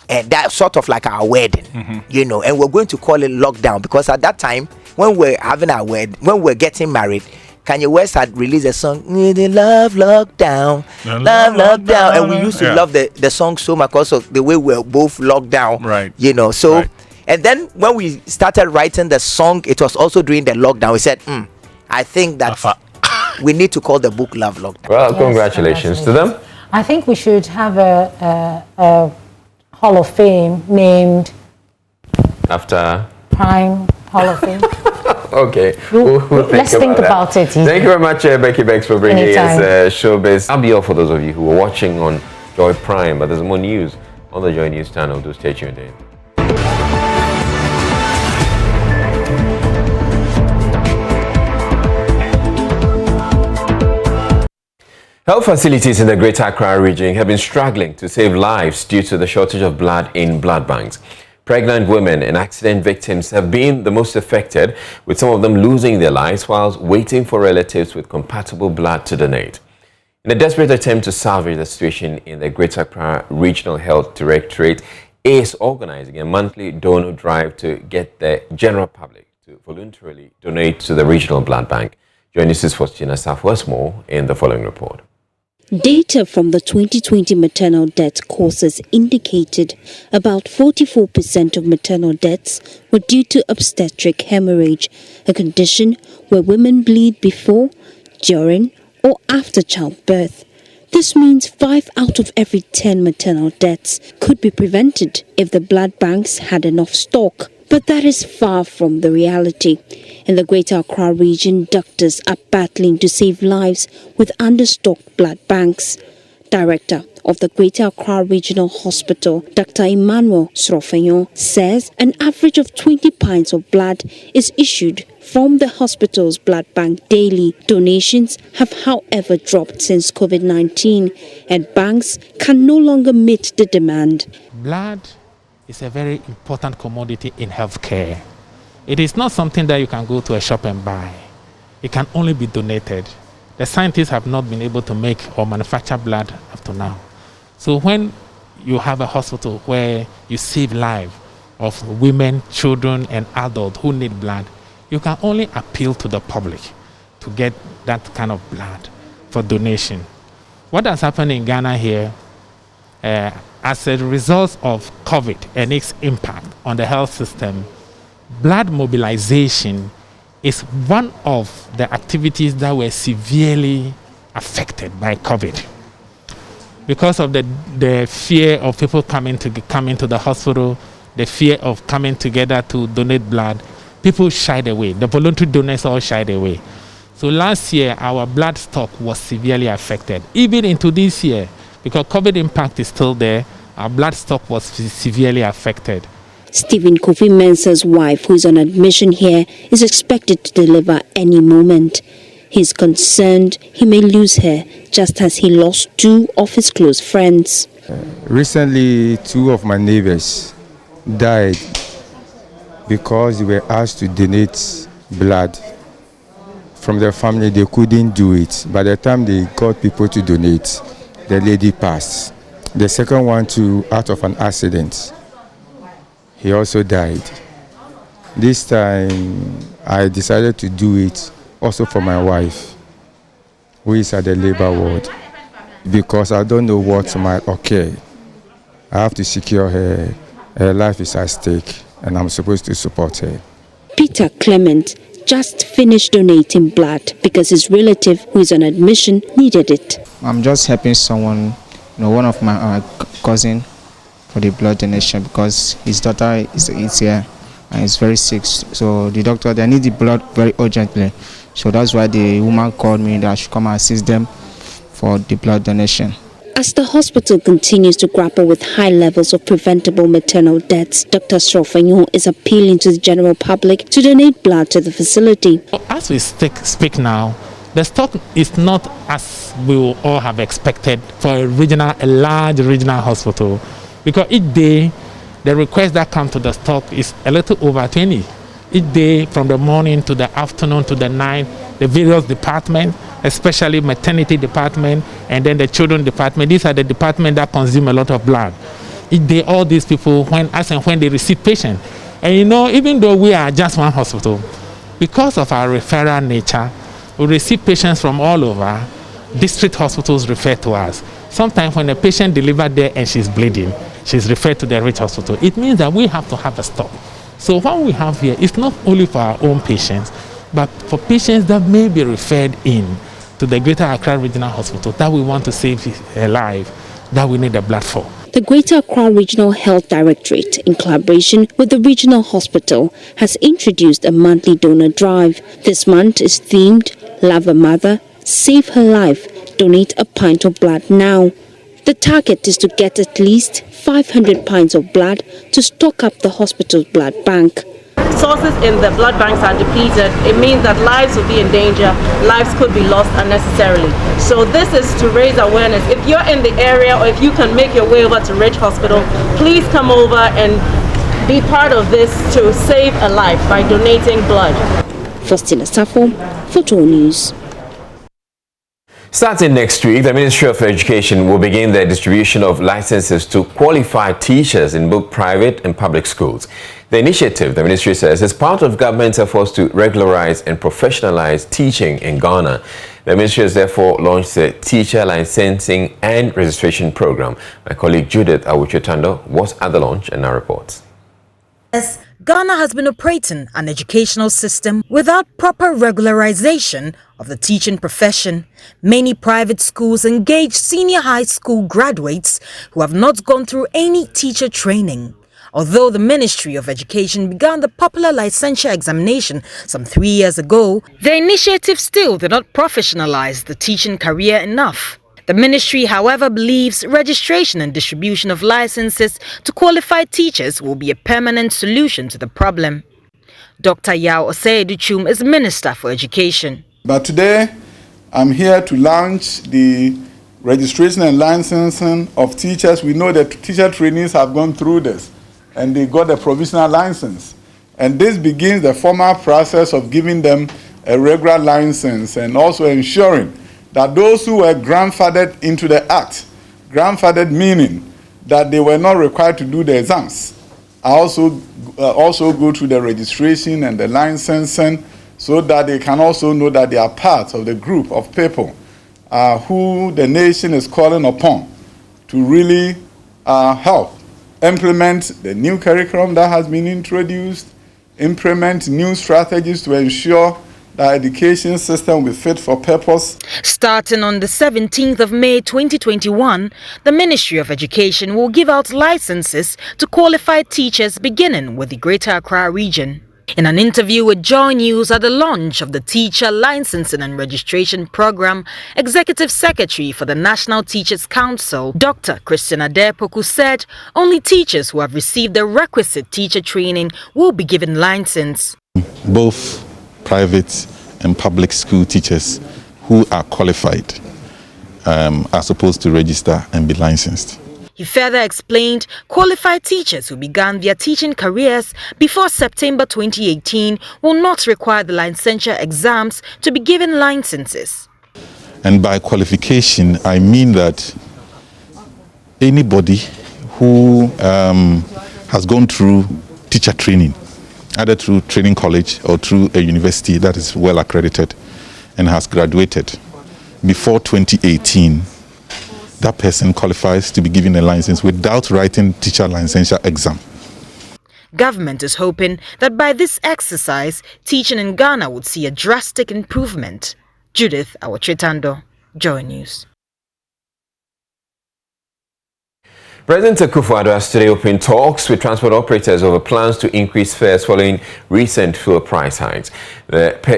and that's sort of like our wedding, and we're going to call it Lockdown, because at that time, when we're having our wedding, when we're getting married, Kanye West had released a song, "The Love Lockdown," Love Lockdown, and we used to love the song so much because of the way we're both locked down, and then when we started writing the song, it was also during the lockdown. We said, I think that we need to call the book Love Lockdown. Well, congratulations to them. I think we should have a Hall of Fame named after Prime Hall of Fame. Okay. Let's think about it. Thank you very much, Becky Bex, for bringing us showbiz. I'll be all for those of you who are watching on Joy Prime, but there's more news on the Joy News channel. Do stay tuned in. Health facilities in the Greater Accra region have been struggling to save lives due to the shortage of blood in blood banks. Pregnant women and accident victims have been the most affected, with some of them losing their lives whilst waiting for relatives with compatible blood to donate. In a desperate attempt to salvage the situation in the Greater Accra Regional Health Directorate is organizing a monthly donor drive to get the general public to voluntarily donate to the regional blood bank. JoyNews' Faustina Southwestmore in the following report. Data from the 2020 maternal death courses indicated about 44% of maternal deaths were due to obstetric hemorrhage, a condition where women bleed before, during, or after childbirth. This means 5 out of every 10 maternal deaths could be prevented if the blood banks had enough stock. But that is far from the reality. In the Greater Accra region, doctors are battling to save lives with understocked blood banks. Director of the Greater Accra Regional Hospital, Dr. EMMANUEL SROFENYOH, says an average of 20 pints of blood is issued from the hospital's blood bank daily. Donations have, however, dropped since COVID-19, and banks can no longer meet the demand. Blood is a very important commodity in healthcare. It is not something that you can go to a shop and buy. It can only be donated. The scientists have not been able to make or manufacture blood up to now. So when you have a hospital where you save lives of women, children, and adults who need blood, you can only appeal to the public to get that kind of blood for donation. What has happened in Ghana here, as a result of COVID and its impact on the health system, blood mobilization is one of the activities that were severely affected by COVID. Because of the fear of people coming to the hospital, the fear of coming together to donate blood, people shied away. The voluntary donors all shied away. So last year, our blood stock was severely affected. Even into this year, because COVID impact is still there, our blood stock was severely affected. Stephen Kofi Mensah's wife, who is on admission here, is expected to deliver any moment. He's concerned he may lose her, just as he lost 2 of his close friends. Recently, 2 of my neighbors died because they were asked to donate blood from their family. They couldn't do it. By the time they got people to donate, the lady passed. The second one too, out of an accident. He also died. This time, I decided to do it also for my wife, who is at the labor ward, because I don't know what might occur. I have to secure her. Her life is at stake, and I'm supposed to support her. Peter Clement just finished donating blood because his relative, who is on admission, needed it. I'm just helping someone, one of my cousin, for the blood donation because his daughter is here and is very sick. So the doctor, they need the blood very urgently. So that's why the woman called me that I should come and assist them for the blood donation. As the hospital continues to grapple with high levels of preventable maternal deaths, Dr. SROFENYOH is appealing to the general public to donate blood to the facility. As we speak now, the stock is not as we will all have expected for a large regional hospital, because each day the requests that come to the stock is a little over 20. Each day from the morning to the afternoon to the night, the various departments, especially maternity department and then the children department, these are the departments that consume a lot of blood. Each day all these people, when they receive patients, and even though we are just one hospital, because of our referral nature, we receive patients from all over. District hospitals refer to us. Sometimes when a patient delivers there and she's bleeding, she's referred to the rich hospital. It means that we have to have a stock. So what we have here is not only for our own patients, but for patients that may be referred in to the Greater Accra Regional Hospital that we want to save a life, that we need the blood for. The Greater Accra Regional Health Directorate, in collaboration with the regional hospital, has introduced a monthly donor drive. This month is themed Love a Mother, Save Her Life, Donate a Pint of Blood Now. The target is to get at least 500 pints of blood to stock up the hospital's blood bank. Sources in the blood banks are depleted. It means that lives will be in danger. Lives could be lost unnecessarily. So this is to raise awareness. If you're in the area or if you can make your way over to Ridge Hospital, please come over and be part of this to save a life by donating blood. Faustina Safo for JoyNews. Starting next week, the Ministry of Education will begin the distribution of licenses to qualified teachers in both private and public schools. The initiative, the ministry says, is part of government's efforts to regularize and professionalize teaching in Ghana. The ministry has therefore launched the Teacher Licensing and Registration Program. My colleague Judith Awuchitando was at the launch and now reports. Yes, Ghana has been operating an educational system without proper regularization of the teaching profession. Many private schools engage senior high school graduates who have not gone through any teacher training. Although the Ministry of Education began the popular licensure examination some 3 years ago, the initiative still did not professionalize the teaching career enough. The ministry, however, believes registration and distribution of licenses to qualified teachers will be a permanent solution to the problem. Dr. Yao Osei-Duchum is Minister for Education. But today, I'm here to launch the registration and licensing of teachers. We know that teacher trainees have gone through this and they got a provisional license. And this begins the formal process of giving them a regular license and also ensuring that those who were grandfathered into the act, grandfathered meaning that they were not required to do the exams, also go through the registration and the licensing so that they can also know that they are part of the group of people who the nation is calling upon to really help implement the new curriculum that has been introduced implement new strategies to ensure the education system will be fit for purpose. Starting on the 17th of May 2021, the Ministry of Education will give out licenses to qualified teachers beginning with the Greater Accra region. In an interview with JoyNews at the launch of the Teacher Licensing and Registration Program, Executive Secretary for the National Teachers Council, Dr. Christian Adepoku, said only teachers who have received the requisite teacher training will be given license. Both private and public school teachers who are qualified are supposed to register and be licensed. He further explained qualified teachers who began their teaching careers before September 2018 will not require the licensure exams to be given licenses. And by qualification, I mean that anybody who has gone through teacher training, either through training college or through a university that is well accredited and has graduated before 2018, that person qualifies to be given a license without writing teacher licensure exam. Government is hoping that by this exercise, teaching in Ghana would see a drastic improvement. Judith Awachitando, JoyNews. President Akufo-Addo has today opened talks with transport operators over plans to increase fares following recent fuel price hikes.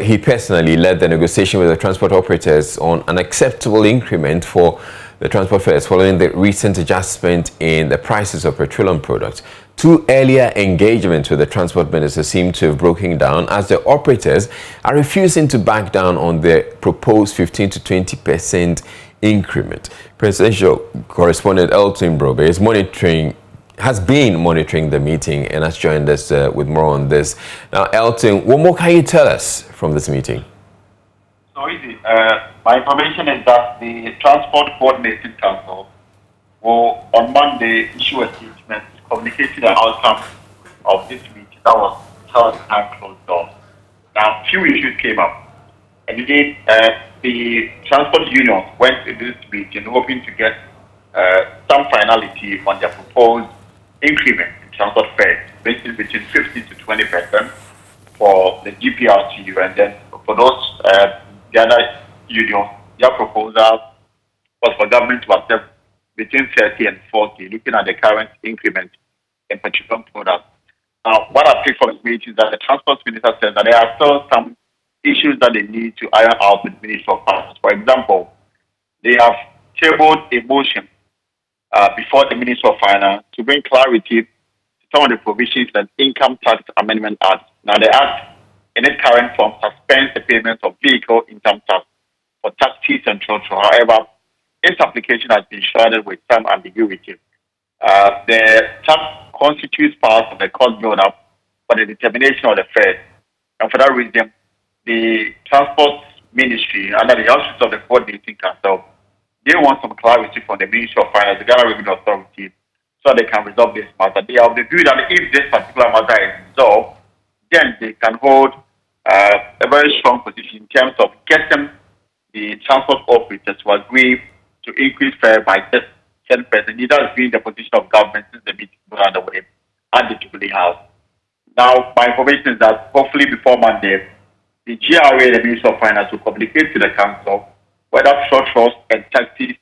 He personally led the negotiation with the transport operators on an acceptable increment for the transport fares following the recent adjustment in the prices of petroleum products. Two earlier engagements with the transport minister seem to have broken down as the operators are refusing to back down on their proposed 15 to 20% increment. Presidential correspondent Elton Brobe has been monitoring the meeting and has joined us with more on this. Now, Elton, what more can you tell us from this meeting? So easy. My information is that the Transport Coordinating Council will on Monday issue a statement communicating the outcome of this meeting that was held behind closed doors. Now, few issues came up, and indeed, the transport union went to this meeting hoping to get some finality on their proposed increment in transport fares, basically between 50 to 20% for the GPRTU, and then for those the other unions, their proposal was for government to accept between 30 and 40, looking at the current increment in petroleum products. Now, what I take from this meeting is that the transport minister says that there are still some issues that they need to iron out with the Ministry of Finance. For example, they have tabled a motion before the Ministry of Finance to bring clarity to some of the provisions in the Income Tax Amendment Act. Now, the Act, in its current form, suspends the payment of vehicle income tax for taxis and trotro. However, its application has been shrouded with some ambiguity. The tax constitutes part of the cost build-up for the determination of the fares, and for that reason, the Transport Ministry, under the auspices of the Coordinating Council, they want some clarity from the Ministry of Finance, the Ghana Revenue Authority, so they can resolve this matter. They are of the view that if this particular matter is resolved, then they can hold a very strong position in terms of getting the transport operators to agree to increase fare by just 10%. It has been the position of government since the meeting was underway at the Jubilee House. Now, my information is that hopefully before Monday, the GRA and the Ministry of Finance will communicate to the Council whether trotros and taxis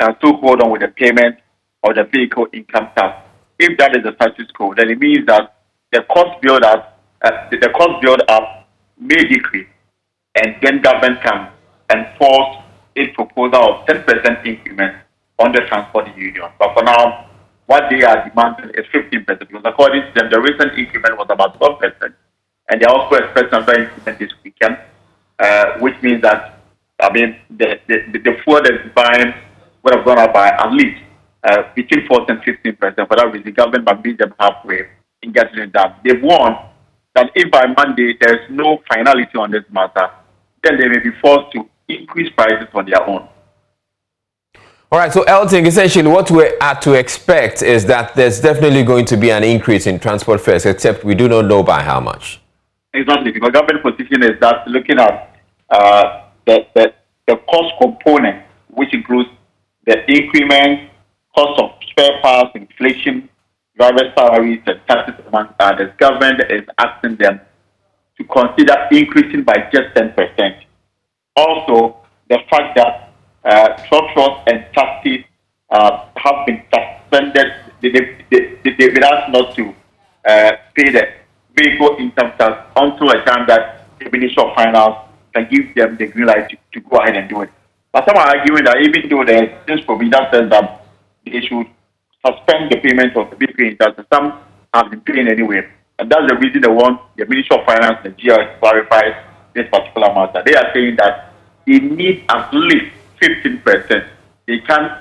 can still hold on with the payment of the vehicle income tax. If that is the status quo, then it means that the cost build-up may decrease, and then government can enforce its proposal of 10% increment on the transport union. But for now, what they are demanding is 15%, because according to them, the recent increment was about 12%, and they are also expecting another increment this weekend, which means that, the fuel that is buying would have gone up by at least between 14 and 15%. For that reason, the government might meet them halfway in getting it done. They've warned that if by Monday there is no finality on this matter, then they may be forced to increase prices on their own. All right, so Elton, essentially what we are to expect is that there's definitely going to be an increase in transport fares, except we do not know by how much. Exactly, because government position is that looking at the cost component, which includes the increment, cost of spare parts, inflation, driver salaries and taxes among others, government is asking them to consider increasing by just 10%. Also, the fact that trucks and taxis have been suspended, they've been asked not to pay the vehicle income tax until a time that the Ministry of Finance can give them the green light to go ahead and do it. But some are arguing that even though there is this provision says that they should suspend the payment of the vehicle income tax, some have been paying anyway. And that's the reason they want the Ministry of Finance and GR to clarify this particular matter. They are saying that they need at least 15%. They can't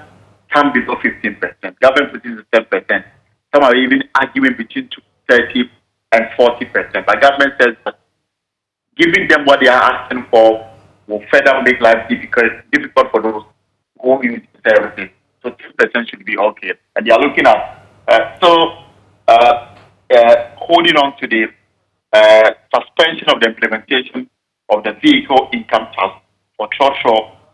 come below 15%. Government puts in 10%. Some are even arguing between 30 and 40%. But government says that giving them what they are asking for will further make life difficult for those who use everything. So 10% should be okay. And they are looking at holding on to the suspension of the implementation of the vehicle income tax for truck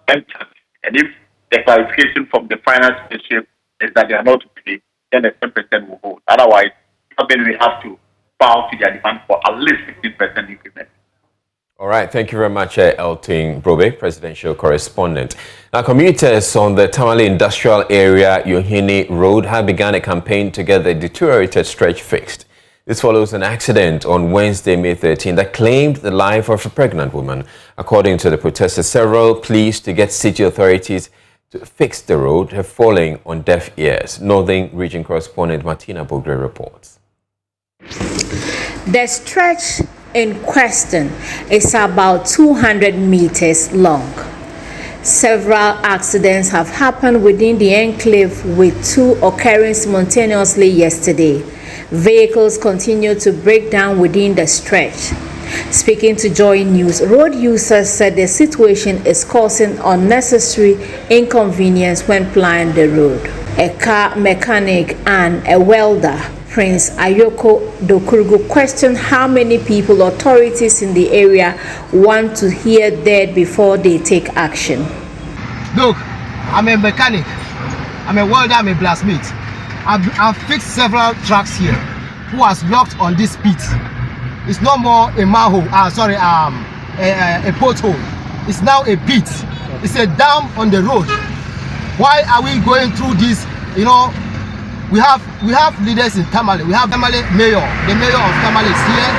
and taxi. And if the clarification from the finance ministry is that they are not to pay, then the 10% will hold. Otherwise, government will have to bow to their demand for at least 15% increment. All right, thank you very much, Elton Brobe, presidential correspondent. Now, commuters on the Tamale Industrial Area, Yohini Road, have begun a campaign to get the deteriorated stretch fixed. This follows an accident on Wednesday, May 13, that claimed the life of a pregnant woman. According to the protesters, several pleas to get city authorities to fix the road have fallen on deaf ears. Northern Region correspondent Martina Bogre reports. The stretch in question is about 200 meters long. Several accidents have happened within the enclave, with 2 occurring simultaneously yesterday. Vehicles continue to break down within the stretch. Speaking to JoyNews, road users said the situation is causing unnecessary inconvenience when plying the road. A car mechanic and a welder, Prince Ayoko Dokurugu, questioned how many people authorities in the area want to hear dead before they take action. Look, I'm a mechanic, I'm a welder, I'm a blacksmith. I've fixed several trucks here who has locked on this pit. It's no more a manhole, a pothole. It's now a pit. It's a dam on the road. Why are we going through this? You know, we have leaders in Tamale. We have Tamale mayor. The mayor of Tamale is here.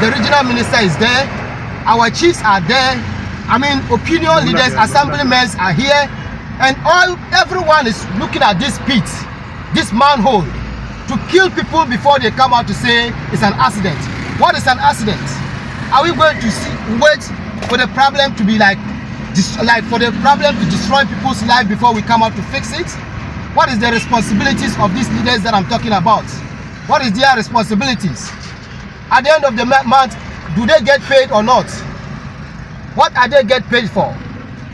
The regional minister is there. Our chiefs are there. I mean, opinion leaders, assemblymen are here, and everyone is looking at this pit, this manhole, to kill people before they come out to say it's an accident. What is an accident? Are we going to wait for the problem to be for the problem to destroy people's life before we come out to fix it? What is the responsibilities of these leaders that I'm talking about? What is their responsibilities? At the end of the month, do they get paid or not? What are they get paid for?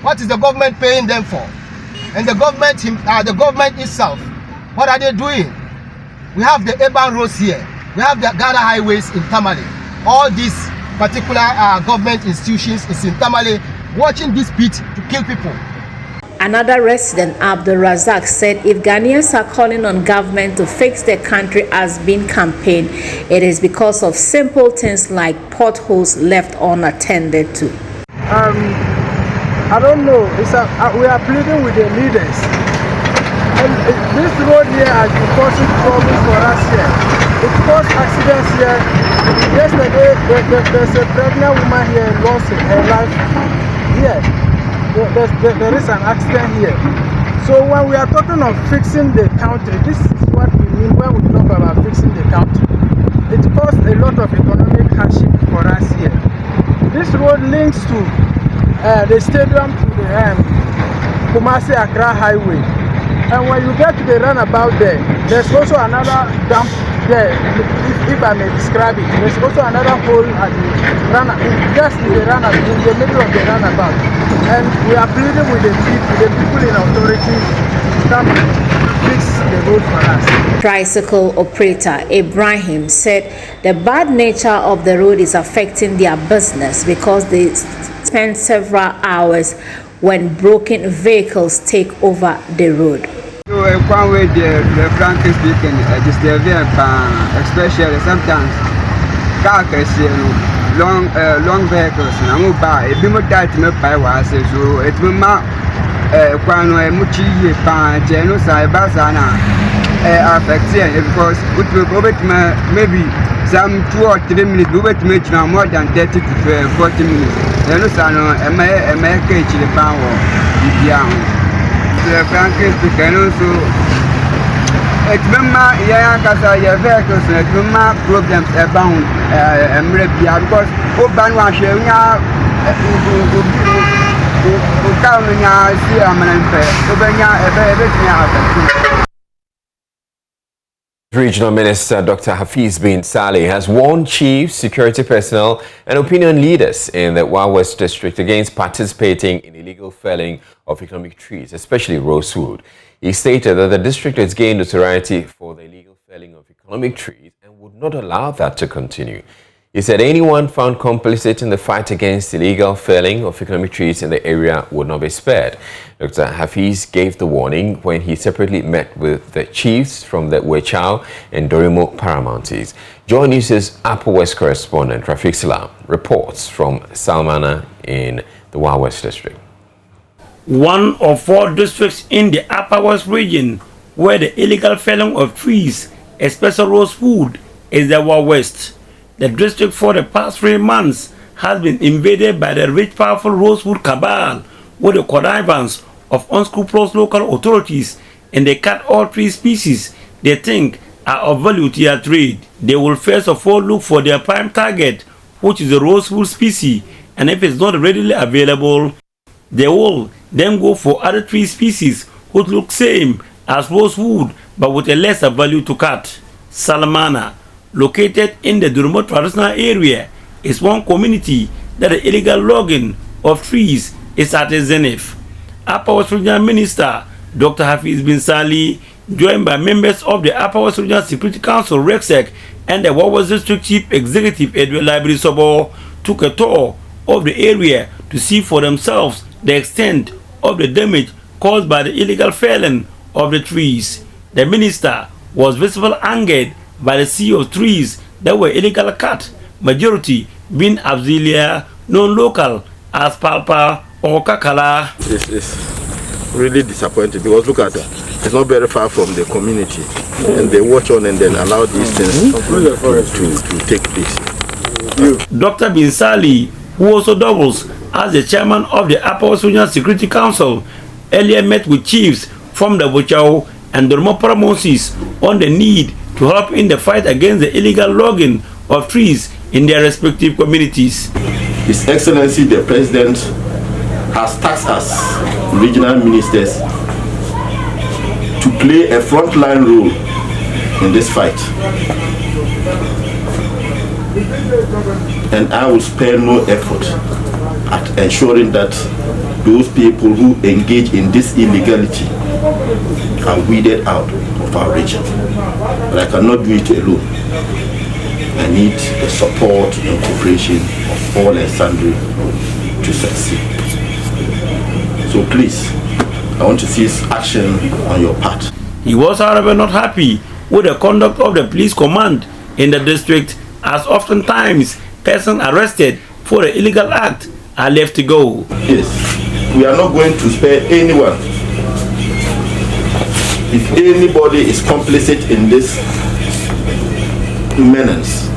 What is the government paying them for? And the government itself, what are they doing? We have the urban roads here. We have the Ghana highways in Tamale. All these particular government institutions is in Tamale, watching this pit to kill people. Another resident, Abdul Razak, said if Ghanaians are calling on government to fix the country as being campaigned, it is because of simple things like potholes left unattended to. I don't know. We are pleading with the leaders. And this road here has been causing trouble for us here. It caused accidents here. Yesterday, there's a pregnant woman here lost her life here. There is an accident here. So when we are talking of fixing the country, this is what we mean when we talk about fixing the country. It caused a lot of economic hardship for us here. This road links to the stadium to the Kumasi Accra highway. And when you get to the runabout there's also another dump there, if I may describe it. There's also another hole at the runabout, just in the middle of the runabout. And we are pleading with the people in authority to come fix the road for us. Tricycle operator Ibrahim said the bad nature of the road is affecting their business because they spend several hours when broken vehicles take over the road. So Kwame, frankly speaking, just the especially sometimes cars, long vehicles. And I'm buy a bit more tight to make by was so it will mark Kwame Muchi, Genocide, Basana, affect because it will go with maybe some 2 or 3 minutes, we will make now more than 30 to 40 minutes. Genocide, a cage in the power. Frankly speaking, also, it's been my vehicles, it's been my problems abound, because Oban was sharing out, Regional Minister Dr. Hafiz bin Saleh has warned chiefs, security personnel and opinion leaders in the West District against participating in illegal felling of economic trees, especially rosewood. He stated that the district has gained notoriety for the illegal felling of economic trees and would not allow that to continue. He said anyone found complicit in the fight against illegal felling of economic trees in the area would not be spared. Dr. Hafiz gave the warning when he separately met with the chiefs from the Wechau and Dorimo Paramounties. JoyNews' Upper West correspondent Rafik Salam reports from Salmana in the West District. One of 4 districts in the Upper West region where the illegal felling of trees, especially rosewood, is the West. The district for the past 3 months has been invaded by the rich, powerful rosewood cabal with the connivance of unscrupulous local authorities, and they cut all 3 species they think are of value to their trade. They will first of all look for their prime target, which is the rosewood species, and if it's not readily available, they will then go for other 3 species which look same as rosewood but with a lesser value to cut. Salmana, located in the Durmo traditional area, is one community that the illegal logging of trees is at its zenith. Upper West Regional Minister Dr. Hafiz bin Saleh, joined by members of the Upper West Regional Security Council (RECSEC) and the West District Chief Executive Edward Library Sobo, took a tour of the area to see for themselves the extent of the damage caused by the illegal felling of the trees. The minister was visibly angered by the sea of trees that were illegally cut, majority being Absilia, non-local as Palpa or Kakala. This is really disappointing because look at it, it's not very far from the community, and they watch on and then allow these things to take place. Dr. bin Saleh, who also doubles as the chairman of the Upper West Regional Security Council, earlier met with chiefs from the Wechau and Dormo Paramounties on the need to help in the fight against the illegal logging of trees in their respective communities. His Excellency the President has tasked us, regional ministers, to play a frontline role in this fight. And I will spare no effort at ensuring that those people who engage in this illegality are weeded out of our region. But I cannot do it alone. I need the support and cooperation of all and sundry to succeed. So please, I want to see action on your part. He was, however, not happy with the conduct of the police command in the district, as oftentimes persons arrested for the illegal act are left to go. Yes, we are not going to spare anyone. If anybody is complicit in this menace,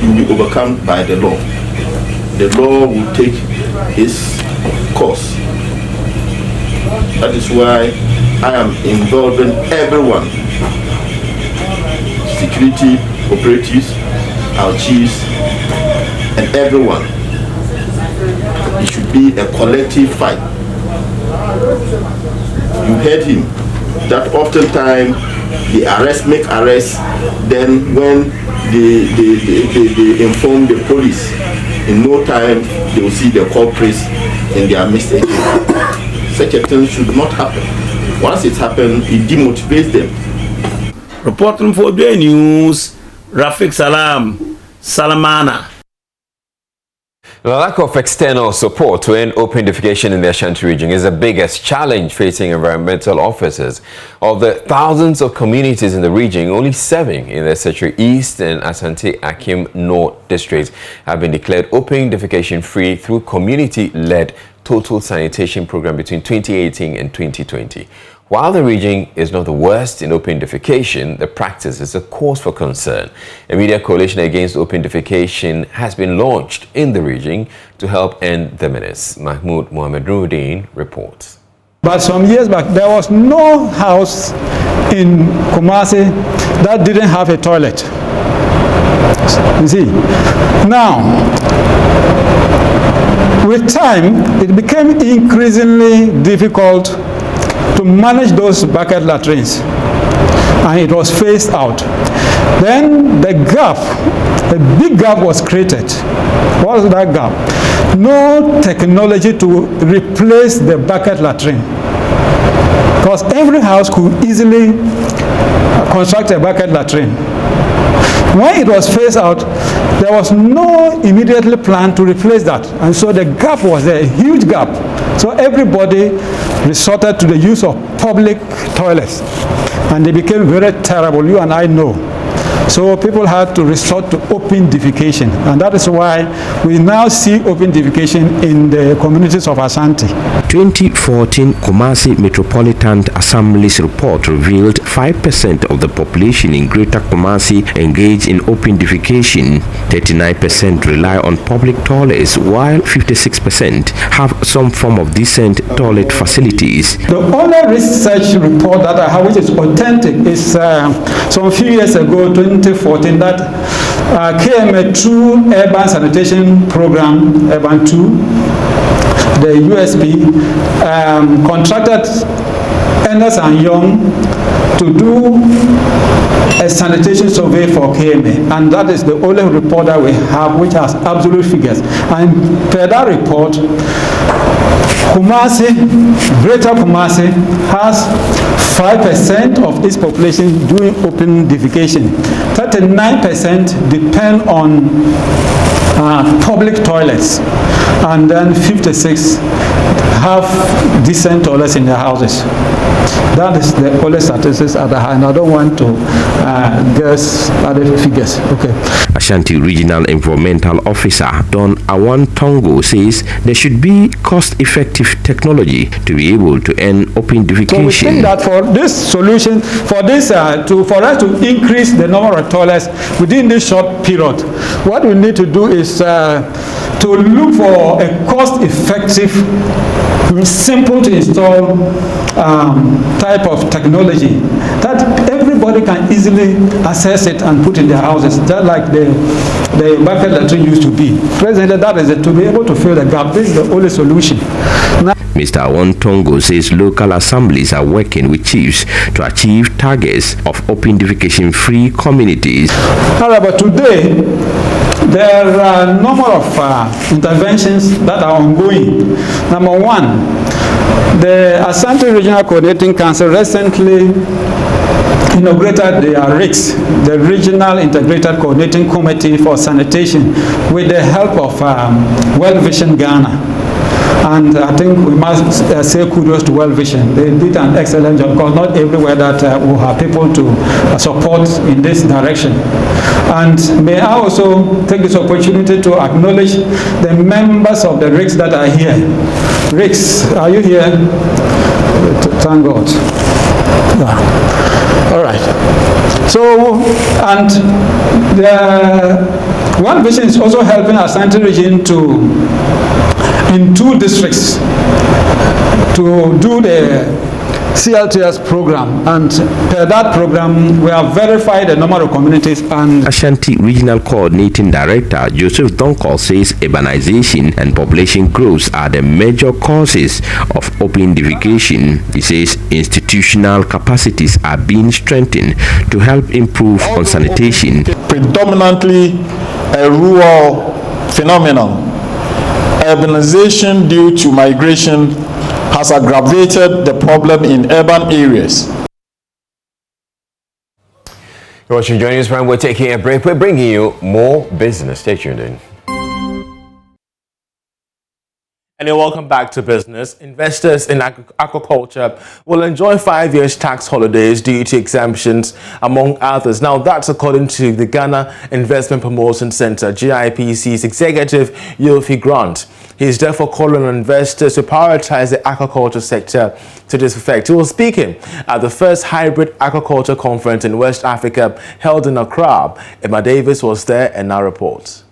you will be overcome by the law. The law will take its course. That is why I am involving everyone, security operatives, our chiefs, and everyone. It should be a collective fight. You heard him, that oftentimes they make arrests, then when they inform the police, in no time they will see the culprits in their mistake. Such a thing should not happen. Once it happens, it demotivates them. Reporting for JoyNews, Rafik Salam, Salamana. The lack of external support to end open defecation in the Ashanti region is the biggest challenge facing environmental officers. Of the thousands of communities in the region, only 7 in the Setri East and Asante Akim North districts have been declared open defecation free through community-led total sanitation program between 2018 and 2020. While the region is not the worst in open defecation, the practice is a cause for concern. A media coalition against open defecation has been launched in the region to help end the menace. Mahmoud Mohamed Ruddin reports. But some years back, there was no house in Kumasi that didn't have a toilet. You see, now, with time, it became increasingly difficult to manage those bucket latrines, and it was phased out. Then the gap, a big gap was created. What was that gap? No technology to replace the bucket latrine, because every house could easily construct a bucket latrine. When it was phased out, there was no immediately plan to replace that, and so the gap was there, a huge gap. So everybody resorted to the use of public toilets, and they became very terrible, you and I know. So people had to resort to open defecation, and that is why we now see open defecation in the communities of Ashanti. 2014 Kumasi Metropolitan Assembly's report revealed 5% of the population in Greater Kumasi engage in open defecation, 39% rely on public toilets, while 56% have some form of decent toilet facilities. The only research report that I have which is authentic is some few years ago, 2014, that Okyeame through Urban Sanitation Program, Urban 2, the USP, contracted ERNEST and Young to do a sanitation survey for Okyeame, and that is the only report that we have which has absolute figures. And per that report, Kumasi, Greater Kumasi, has 5% of its population doing open defecation. 39% depend on public toilets, and then 56 have decent toilets in their houses. That is the only statistics at the high, and I don't want to guess other figures. Okay. Ashanti Regional Environmental Officer Don Awan Tongo says there should be cost-effective technology to be able to end open defecation. So we think that for this solution, for this for us to increase the number of toilets within this short period, what we need to do is to look for a cost-effective, simple to install type of technology that everybody can easily access it and put in their houses, just like the bucket latrine used to be. Presently, that is it, to be able to fill the gap. This is the only solution. Now, Mr. Awontongo says local assemblies are working with chiefs to achieve targets of open defecation free communities. However, today there are a number of interventions that are ongoing. Number one, the Ashanti Regional Coordinating Council recently inaugurated the RICS, the Regional Integrated Coordinating Committee for Sanitation, with the help of World Vision Ghana. And I think we must say kudos to World Vision. They did an excellent job, because not everywhere that we have people to support in this direction. And may I also take this opportunity to acknowledge the members of the RICS that are here. RICS, are you here? Thank God. Yeah. All right. So, and the World Vision is also helping Ashanti region in 2 districts to do the CLTS program, and per that program we have verified the number of communities. And Ashanti Regional Coordinating Director Joseph Donkor says urbanization and population growth are the major causes of open defecation. He says institutional capacities are being strengthened to help improve on sanitation. Predominantly a rural phenomenon. Urbanization due to migration has aggravated the problem in urban areas. You're watching JoyNews Prime. We're taking a break. We're bringing you more business. Stay tuned in. And you're welcome back to business. Investors in aquaculture will enjoy 5 years tax holidays due to exemptions, among others. Now, that's according to the Ghana Investment Promotion Center, GIPC's executive, Yofi Grant. He's therefore calling on investors to prioritize the aquaculture sector to this effect. He was speaking at the first hybrid aquaculture conference in West Africa held in Accra. Emma Davis was there and now reports.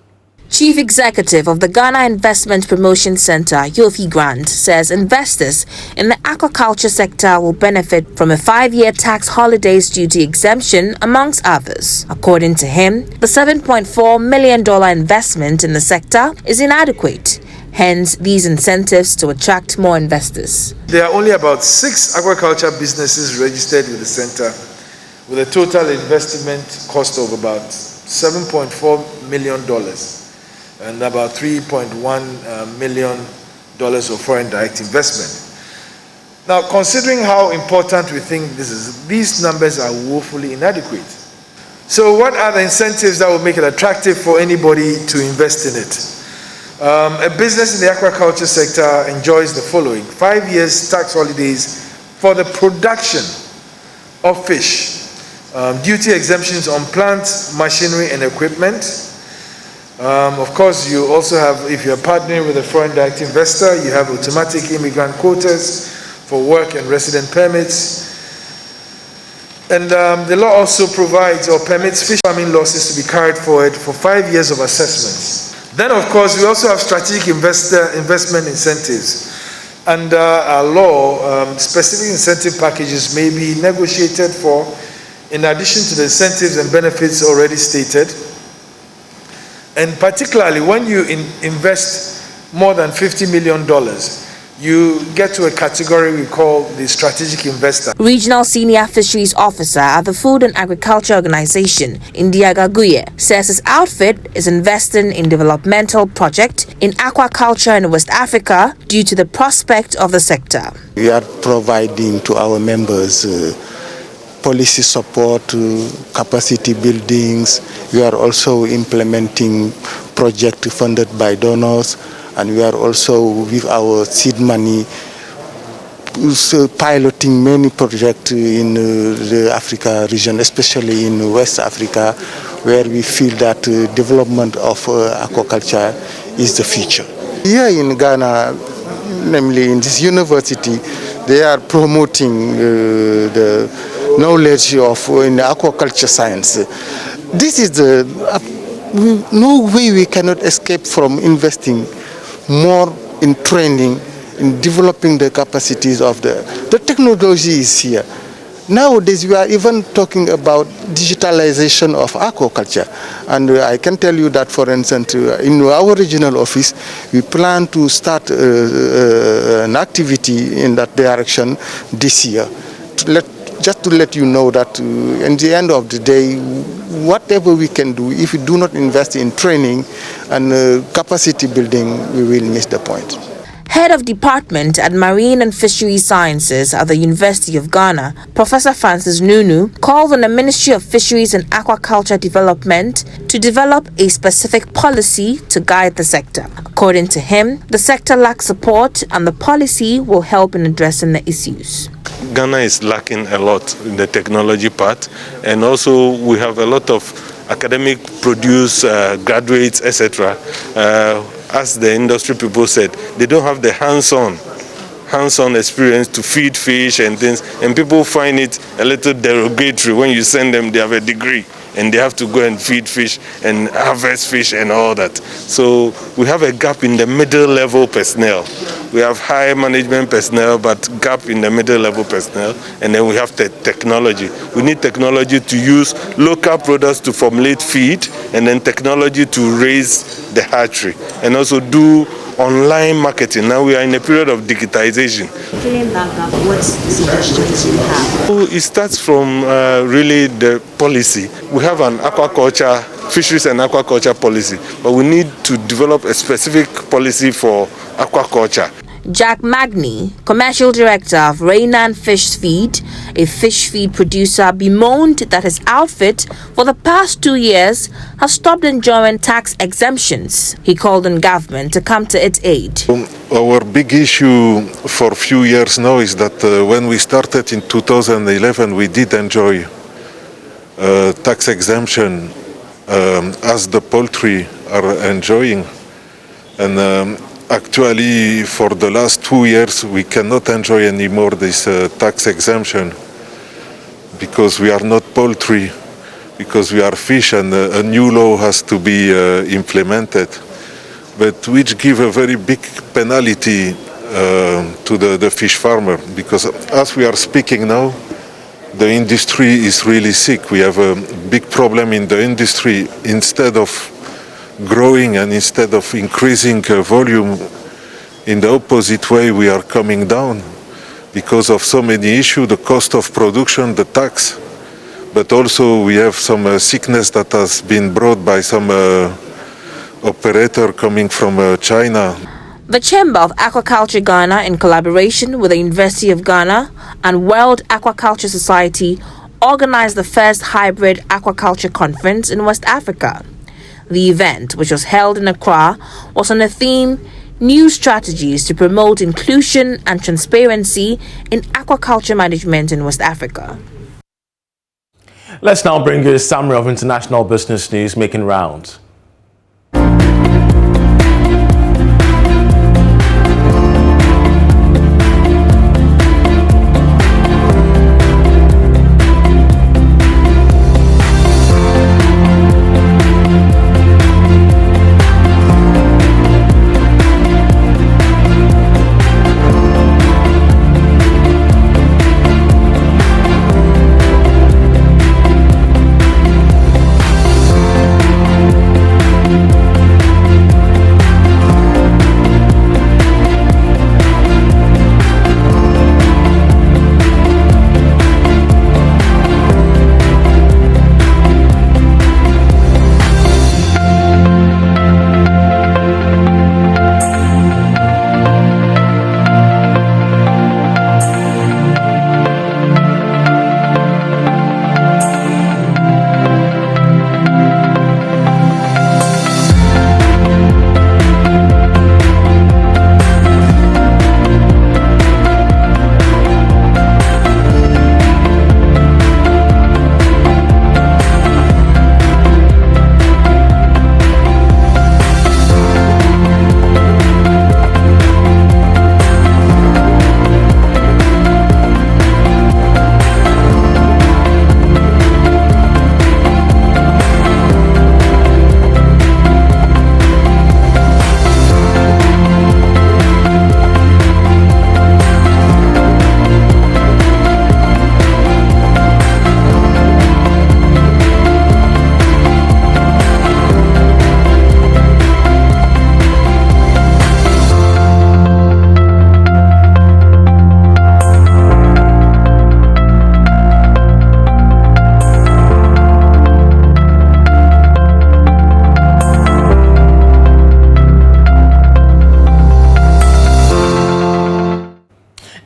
Chief Executive of the Ghana Investment Promotion Center, Yofi Grant, says investors in the aquaculture sector will benefit from a 5-year tax holidays duty exemption, amongst others. According to him, the $7.4 million investment in the sector is inadequate. Hence, these incentives to attract more investors. There are only about 6 aquaculture businesses registered with the center, with a total investment cost of about $7.4 million. And about $3.1 million of foreign direct investment. Now, considering how important we think this is, these numbers are woefully inadequate. So what are the incentives that will make it attractive for anybody to invest in it? A business in the aquaculture sector enjoys the following: 5 years tax holidays for the production of fish, duty exemptions on plant, machinery, and equipment. Of course, you also have, if you're partnering with a foreign direct investor, you have automatic immigrant quotas for work and resident permits. And the law also provides or permits fish farming losses to be carried forward for 5 years of assessments. Then, of course, we also have strategic investment incentives. Under our law, specific incentive packages may be negotiated for, in addition to the incentives and benefits already stated. And particularly when you invest more than $50 million, you get to a category we call the strategic investor. Regional Senior Fisheries Officer at the Food and Agriculture Organization, India Gaguye, says his outfit is investing in developmental project in aquaculture in West Africa due to the prospect of the sector. We are providing to our members policy support, capacity buildings. We are also implementing projects funded by donors, and we are also, with our seed money, piloting many projects in the Africa region, especially in West Africa, where we feel that development of aquaculture is the future. Here in Ghana, namely in this university, they are promoting the knowledge of in aquaculture science. This is no way we cannot escape from investing more in training, in developing the capacities of the technology is here. Nowadays, we are even talking about digitalization of aquaculture. And I can tell you that, for instance, in our regional office, we plan to start an activity in that direction this year. Just to let you know that in the end of the day, whatever we can do, if we do not invest in training and capacity building, we will miss the point. Head of Department at Marine and Fisheries Sciences at the University of Ghana, Professor Francis Nunu, called on the Ministry of Fisheries and Aquaculture Development to develop a specific policy to guide the sector. According to him, the sector lacks support and the policy will help in addressing the issues. Ghana is lacking a lot in the technology part, and also we have a lot of academic produce graduates, etc. As the industry people said, they don't have the hands-on experience to feed fish and things, and people find it a little derogatory when you send them, they have a degree and they have to go and feed fish and harvest fish and all that. So we have a gap in the middle level personnel. We have high management personnel, but gap in the middle level personnel, and then we have the technology. We need technology to use local products to formulate feed, and then technology to raise the hatchery, and also do online marketing. Now we are in a period of digitization. Filling that gap, what suggestions do you have? It starts from really the policy. We have an aquaculture, fisheries and aquaculture policy, but we need to develop a specific policy for aquaculture. Jack Magny, Commercial Director of Rainan Fish Feed, A fish feed producer bemoaned that his outfit for the past 2 years has stopped enjoying tax exemptions. He called on government to come to its aid. Our big issue for a few years now is that when we started in 2011, we did enjoy tax exemption as the poultry are enjoying. And actually, for the last 2 years, we cannot enjoy anymore this tax exemption because we are not poultry, because we are fish, and a new law has to be implemented, but which give a very big penalty to the fish farmer, because as we are speaking now, the industry is really sick. We have a big problem in the industry. Instead of growing and instead of increasing volume, in the opposite way we are coming down because of so many issues, the cost of production, the tax, but also we have some sickness that has been brought by some operator coming from China. The Chamber of Aquaculture Ghana, in collaboration with the University of Ghana and World Aquaculture Society, organized the first hybrid aquaculture conference in West Africa. The event, which was held in Accra, was on the theme New Strategies to Promote Inclusion and Transparency in Aquaculture Management in West Africa. Let's now bring you a summary of international business news making rounds.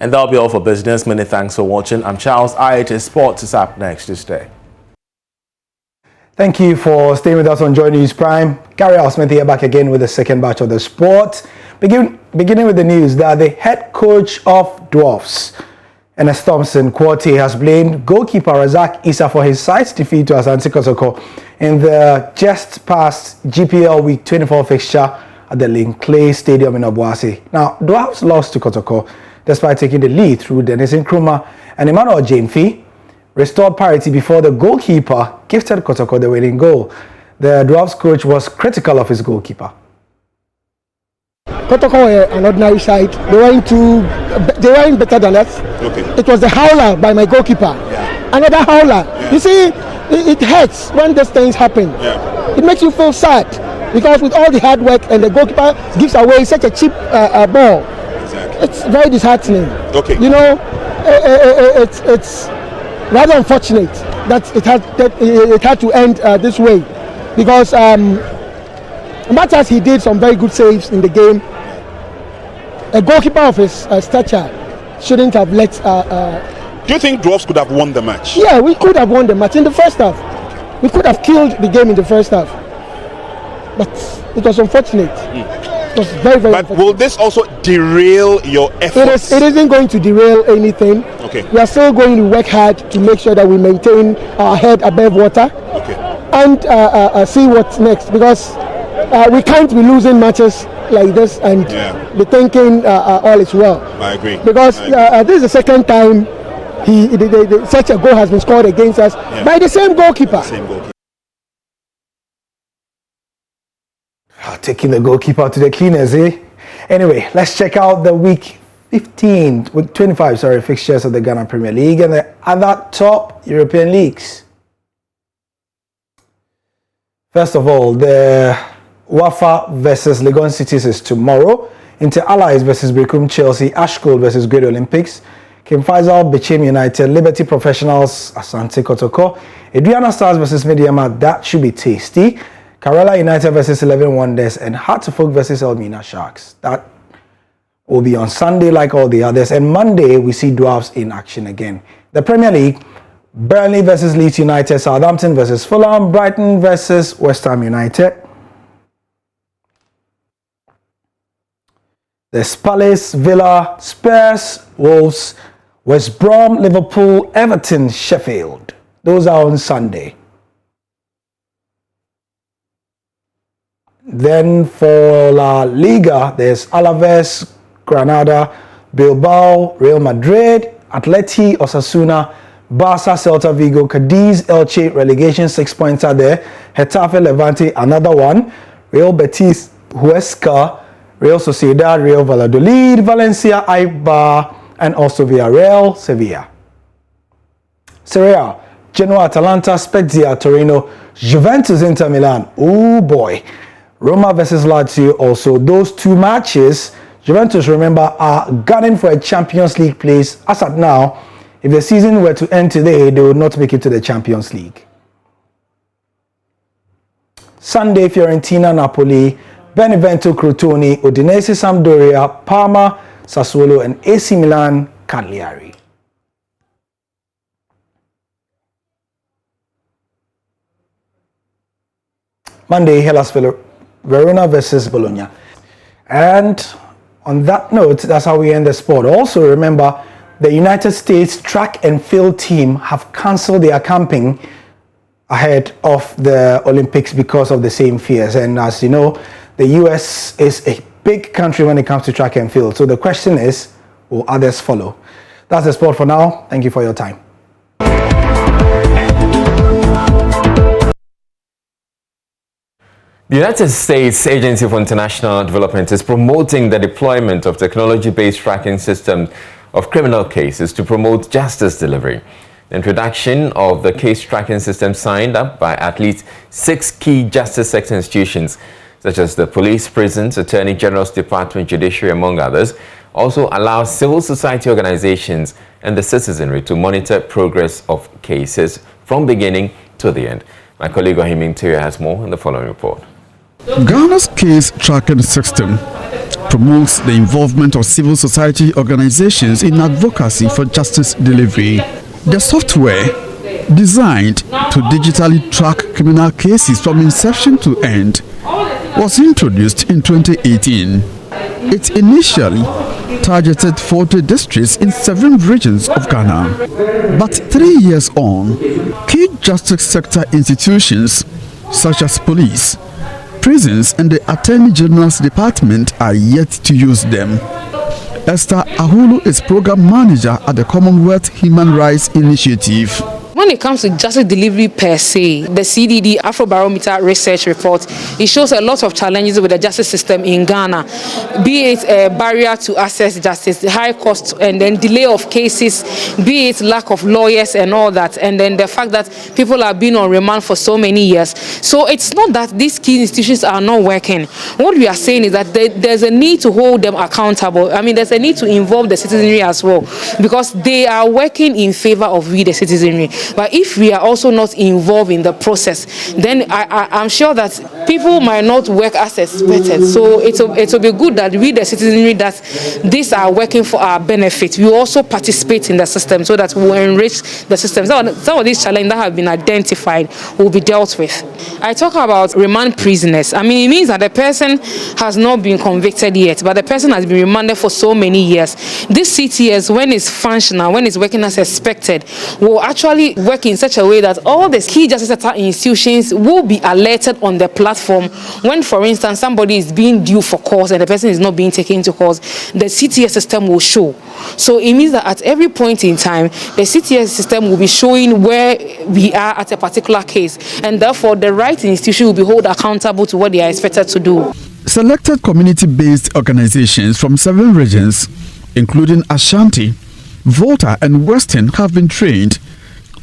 And that'll be all for business. Many thanks for watching. I'm Charles. IHS Sports is up next this day. Thank you for staying with us on JoyNews Prime. Gary Smith here, back again with the second batch of the sport. Beginning with the news that the head coach of Dwarfs, Ernest Thompson Quarty, has blamed goalkeeper Razak Issa for his side's defeat to Asante Kotoko in the just past GPL Week 24 fixture at the Linkley Stadium in Obuasi. Now, Dwarfs lost to Kotoko despite taking the lead through Dennis Nkrumah and Emmanuel Jamefi restored parity before the goalkeeper gifted Kotoko the winning goal. The Dwarfs coach was critical of his goalkeeper. Kotoko were an ordinary side. They weren't better than us. Okay. It was the howler by my goalkeeper. Yeah. Another howler. Yeah. You see, it hurts when these things happen. Yeah. It makes you feel sad because with all the hard work and the goalkeeper gives away such a cheap ball. Exactly. It's very disheartening. Okay. You know, it's rather unfortunate that it had to end this way, because much as he did some very good saves in the game, a goalkeeper of his stature shouldn't have let Do you think Dwarfs could have won the match? Yeah, we could have won the match in the first half. We could have killed the game in the first half. But it was unfortunate. It was very, very But will this also derail your efforts? It isn't going to derail anything. Okay. We are still going to work hard to make sure that we maintain our head above water. Okay. And see what's next, because we can't be losing matches like this and be thinking all is well. I agree. Because this is the second time such a goal has been scored against us by the same goalkeeper. Taking the goalkeeper to the cleaners, eh? Anyway, let's check out the week 25 fixtures of the Ghana Premier League and the other top European leagues. First of all, the Wafa versus Legon Cities is tomorrow. Inter Allies versus Bekum Chelsea, Ash Gold versus Great Olympics, Kim Faisal, Bechem United, Liberty Professionals, Asante Kotoko, Adriana Stars versus Mediama, that should be tasty. Kerala United versus 11 Wonders, and Hearts of Oak versus Elmina Sharks. That will be on Sunday like all the others. And Monday, we see Dwarfs in action again. The Premier League, Burnley versus Leeds United, Southampton versus Fulham, Brighton versus West Ham United. There's Palace, Villa, Spurs, Wolves, West Brom, Liverpool, Everton, Sheffield. Those are on Sunday. Then for La Liga, there's Alaves, Granada, Bilbao, Real Madrid, Atleti, Osasuna, Barca, Celta Vigo, Cadiz, Elche, relegation 6 points are there. Getafe, Levante, another one. Real Betis, Huesca, Real Sociedad, Real Valladolid, Valencia, Eibar, and also Villarreal, Sevilla. Serie A, Genoa, Atalanta, Spezia, Torino, Juventus, Inter Milan. Oh boy. Roma versus Lazio also. Those two matches, Juventus, remember, are gunning for a Champions League place. As at now, if the season were to end today, they would not make it to the Champions League. Sunday, Fiorentina, Napoli, Benevento, Crotone, Udinese, Sampdoria, Parma, Sassuolo, and AC Milan, Cagliari. Monday, Hellas Verona versus Bologna. And on that note, that's how we end the sport. Also, remember, the United States track and field team have cancelled their camping ahead of the Olympics because of the same fears. And as you know, the US is a big country when it comes to track and field. So the question is, will others follow? That's the sport for now. Thank you for your time. The United States Agency for International Development is promoting the deployment of technology-based tracking systems of criminal cases to promote justice delivery. The introduction of the case tracking system, signed up by at least 6 key justice sector institutions, such as the police, prisons, Attorney General's Department, Judiciary, among others, also allows civil society organizations and the citizenry to monitor progress of cases from beginning to the end. My colleague Okyeame has more in the following report. Ghana's case tracking system promotes the involvement of civil society organizations in advocacy for justice delivery. The software, designed to digitally track criminal cases from inception to end, was introduced in 2018. It initially targeted 40 districts in 7 regions of Ghana. But 3 years on, key justice sector institutions such as police, prisons and the Attorney General's Department are yet to use them. Esther Ahulu is program manager at the Commonwealth Human Rights Initiative. When it comes to justice delivery per se, the CDD Afrobarometer research report, it shows a lot of challenges with the justice system in Ghana, be it a barrier to access justice, the high cost and then delay of cases, be it lack of lawyers and all that, and then the fact that people are being on remand for so many years. So it's not that these key institutions are not working. What we are saying is that there's a need to hold them accountable. I mean, there's a need to involve the citizenry as well, because they are working in favor of we, the citizenry. But But if we are also not involved in the process, then I'm sure that people might not work as expected. So it will be good that we, the citizenry, that these are working for our benefit. We also participate in the system so that we will enrich the system. Some of these challenges that have been identified will be dealt with. I talk about remand prisoners. I mean, it means that the person has not been convicted yet, but the person has been remanded for so many years. This CTS, when it's functional, when it's working as expected, will actually work in such a way that all the key justice sector institutions will be alerted on the platform when, for instance, somebody is being due for cause and the person is not being taken to cause. The CTS system will show. So it means that at every point in time, the CTS system will be showing where we are at a particular case, and therefore the right institution will be held accountable to what they are expected to do. Selected community-based organizations from 7 regions, including Ashanti, Volta and Western, have been trained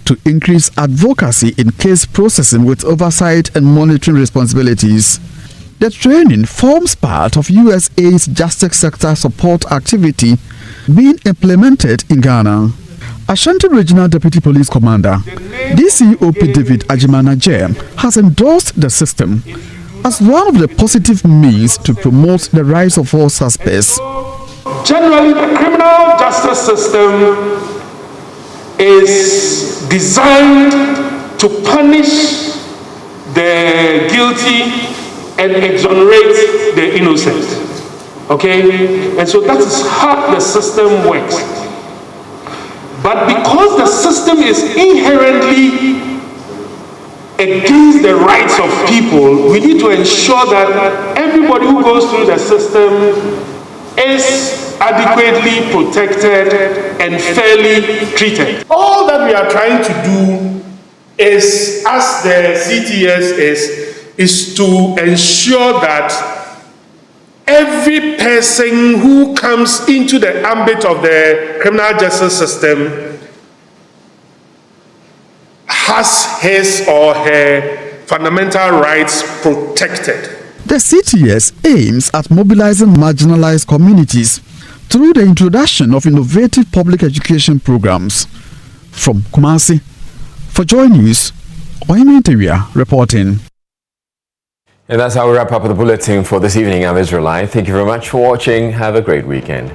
to increase advocacy in case processing with oversight and monitoring responsibilities. The training forms part of USA's justice sector support activity being implemented in Ghana. Ashanti Regional Deputy Police Commander, DCOP David Ajimanaje, has endorsed the system as one of the positive means to promote the rights of all suspects. Generally, the criminal justice system is designed to punish the guilty and exonerate the innocent. Okay? And so that is how the system works. But because the system is inherently against the rights of people, we need to ensure that everybody who goes through the system is adequately protected and fairly treated. All that we are trying to do is, as the CTS is to ensure that every person who comes into the ambit of the criminal justice system has his or her fundamental rights protected. The CTS aims at mobilizing marginalized communities through the introduction of innovative public education programs. From Kumasi, for JoyNews, Okyeame reporting. And that's how we wrap up the bulletin for this evening. I'm Israelite. Thank you very much for watching. Have a great weekend.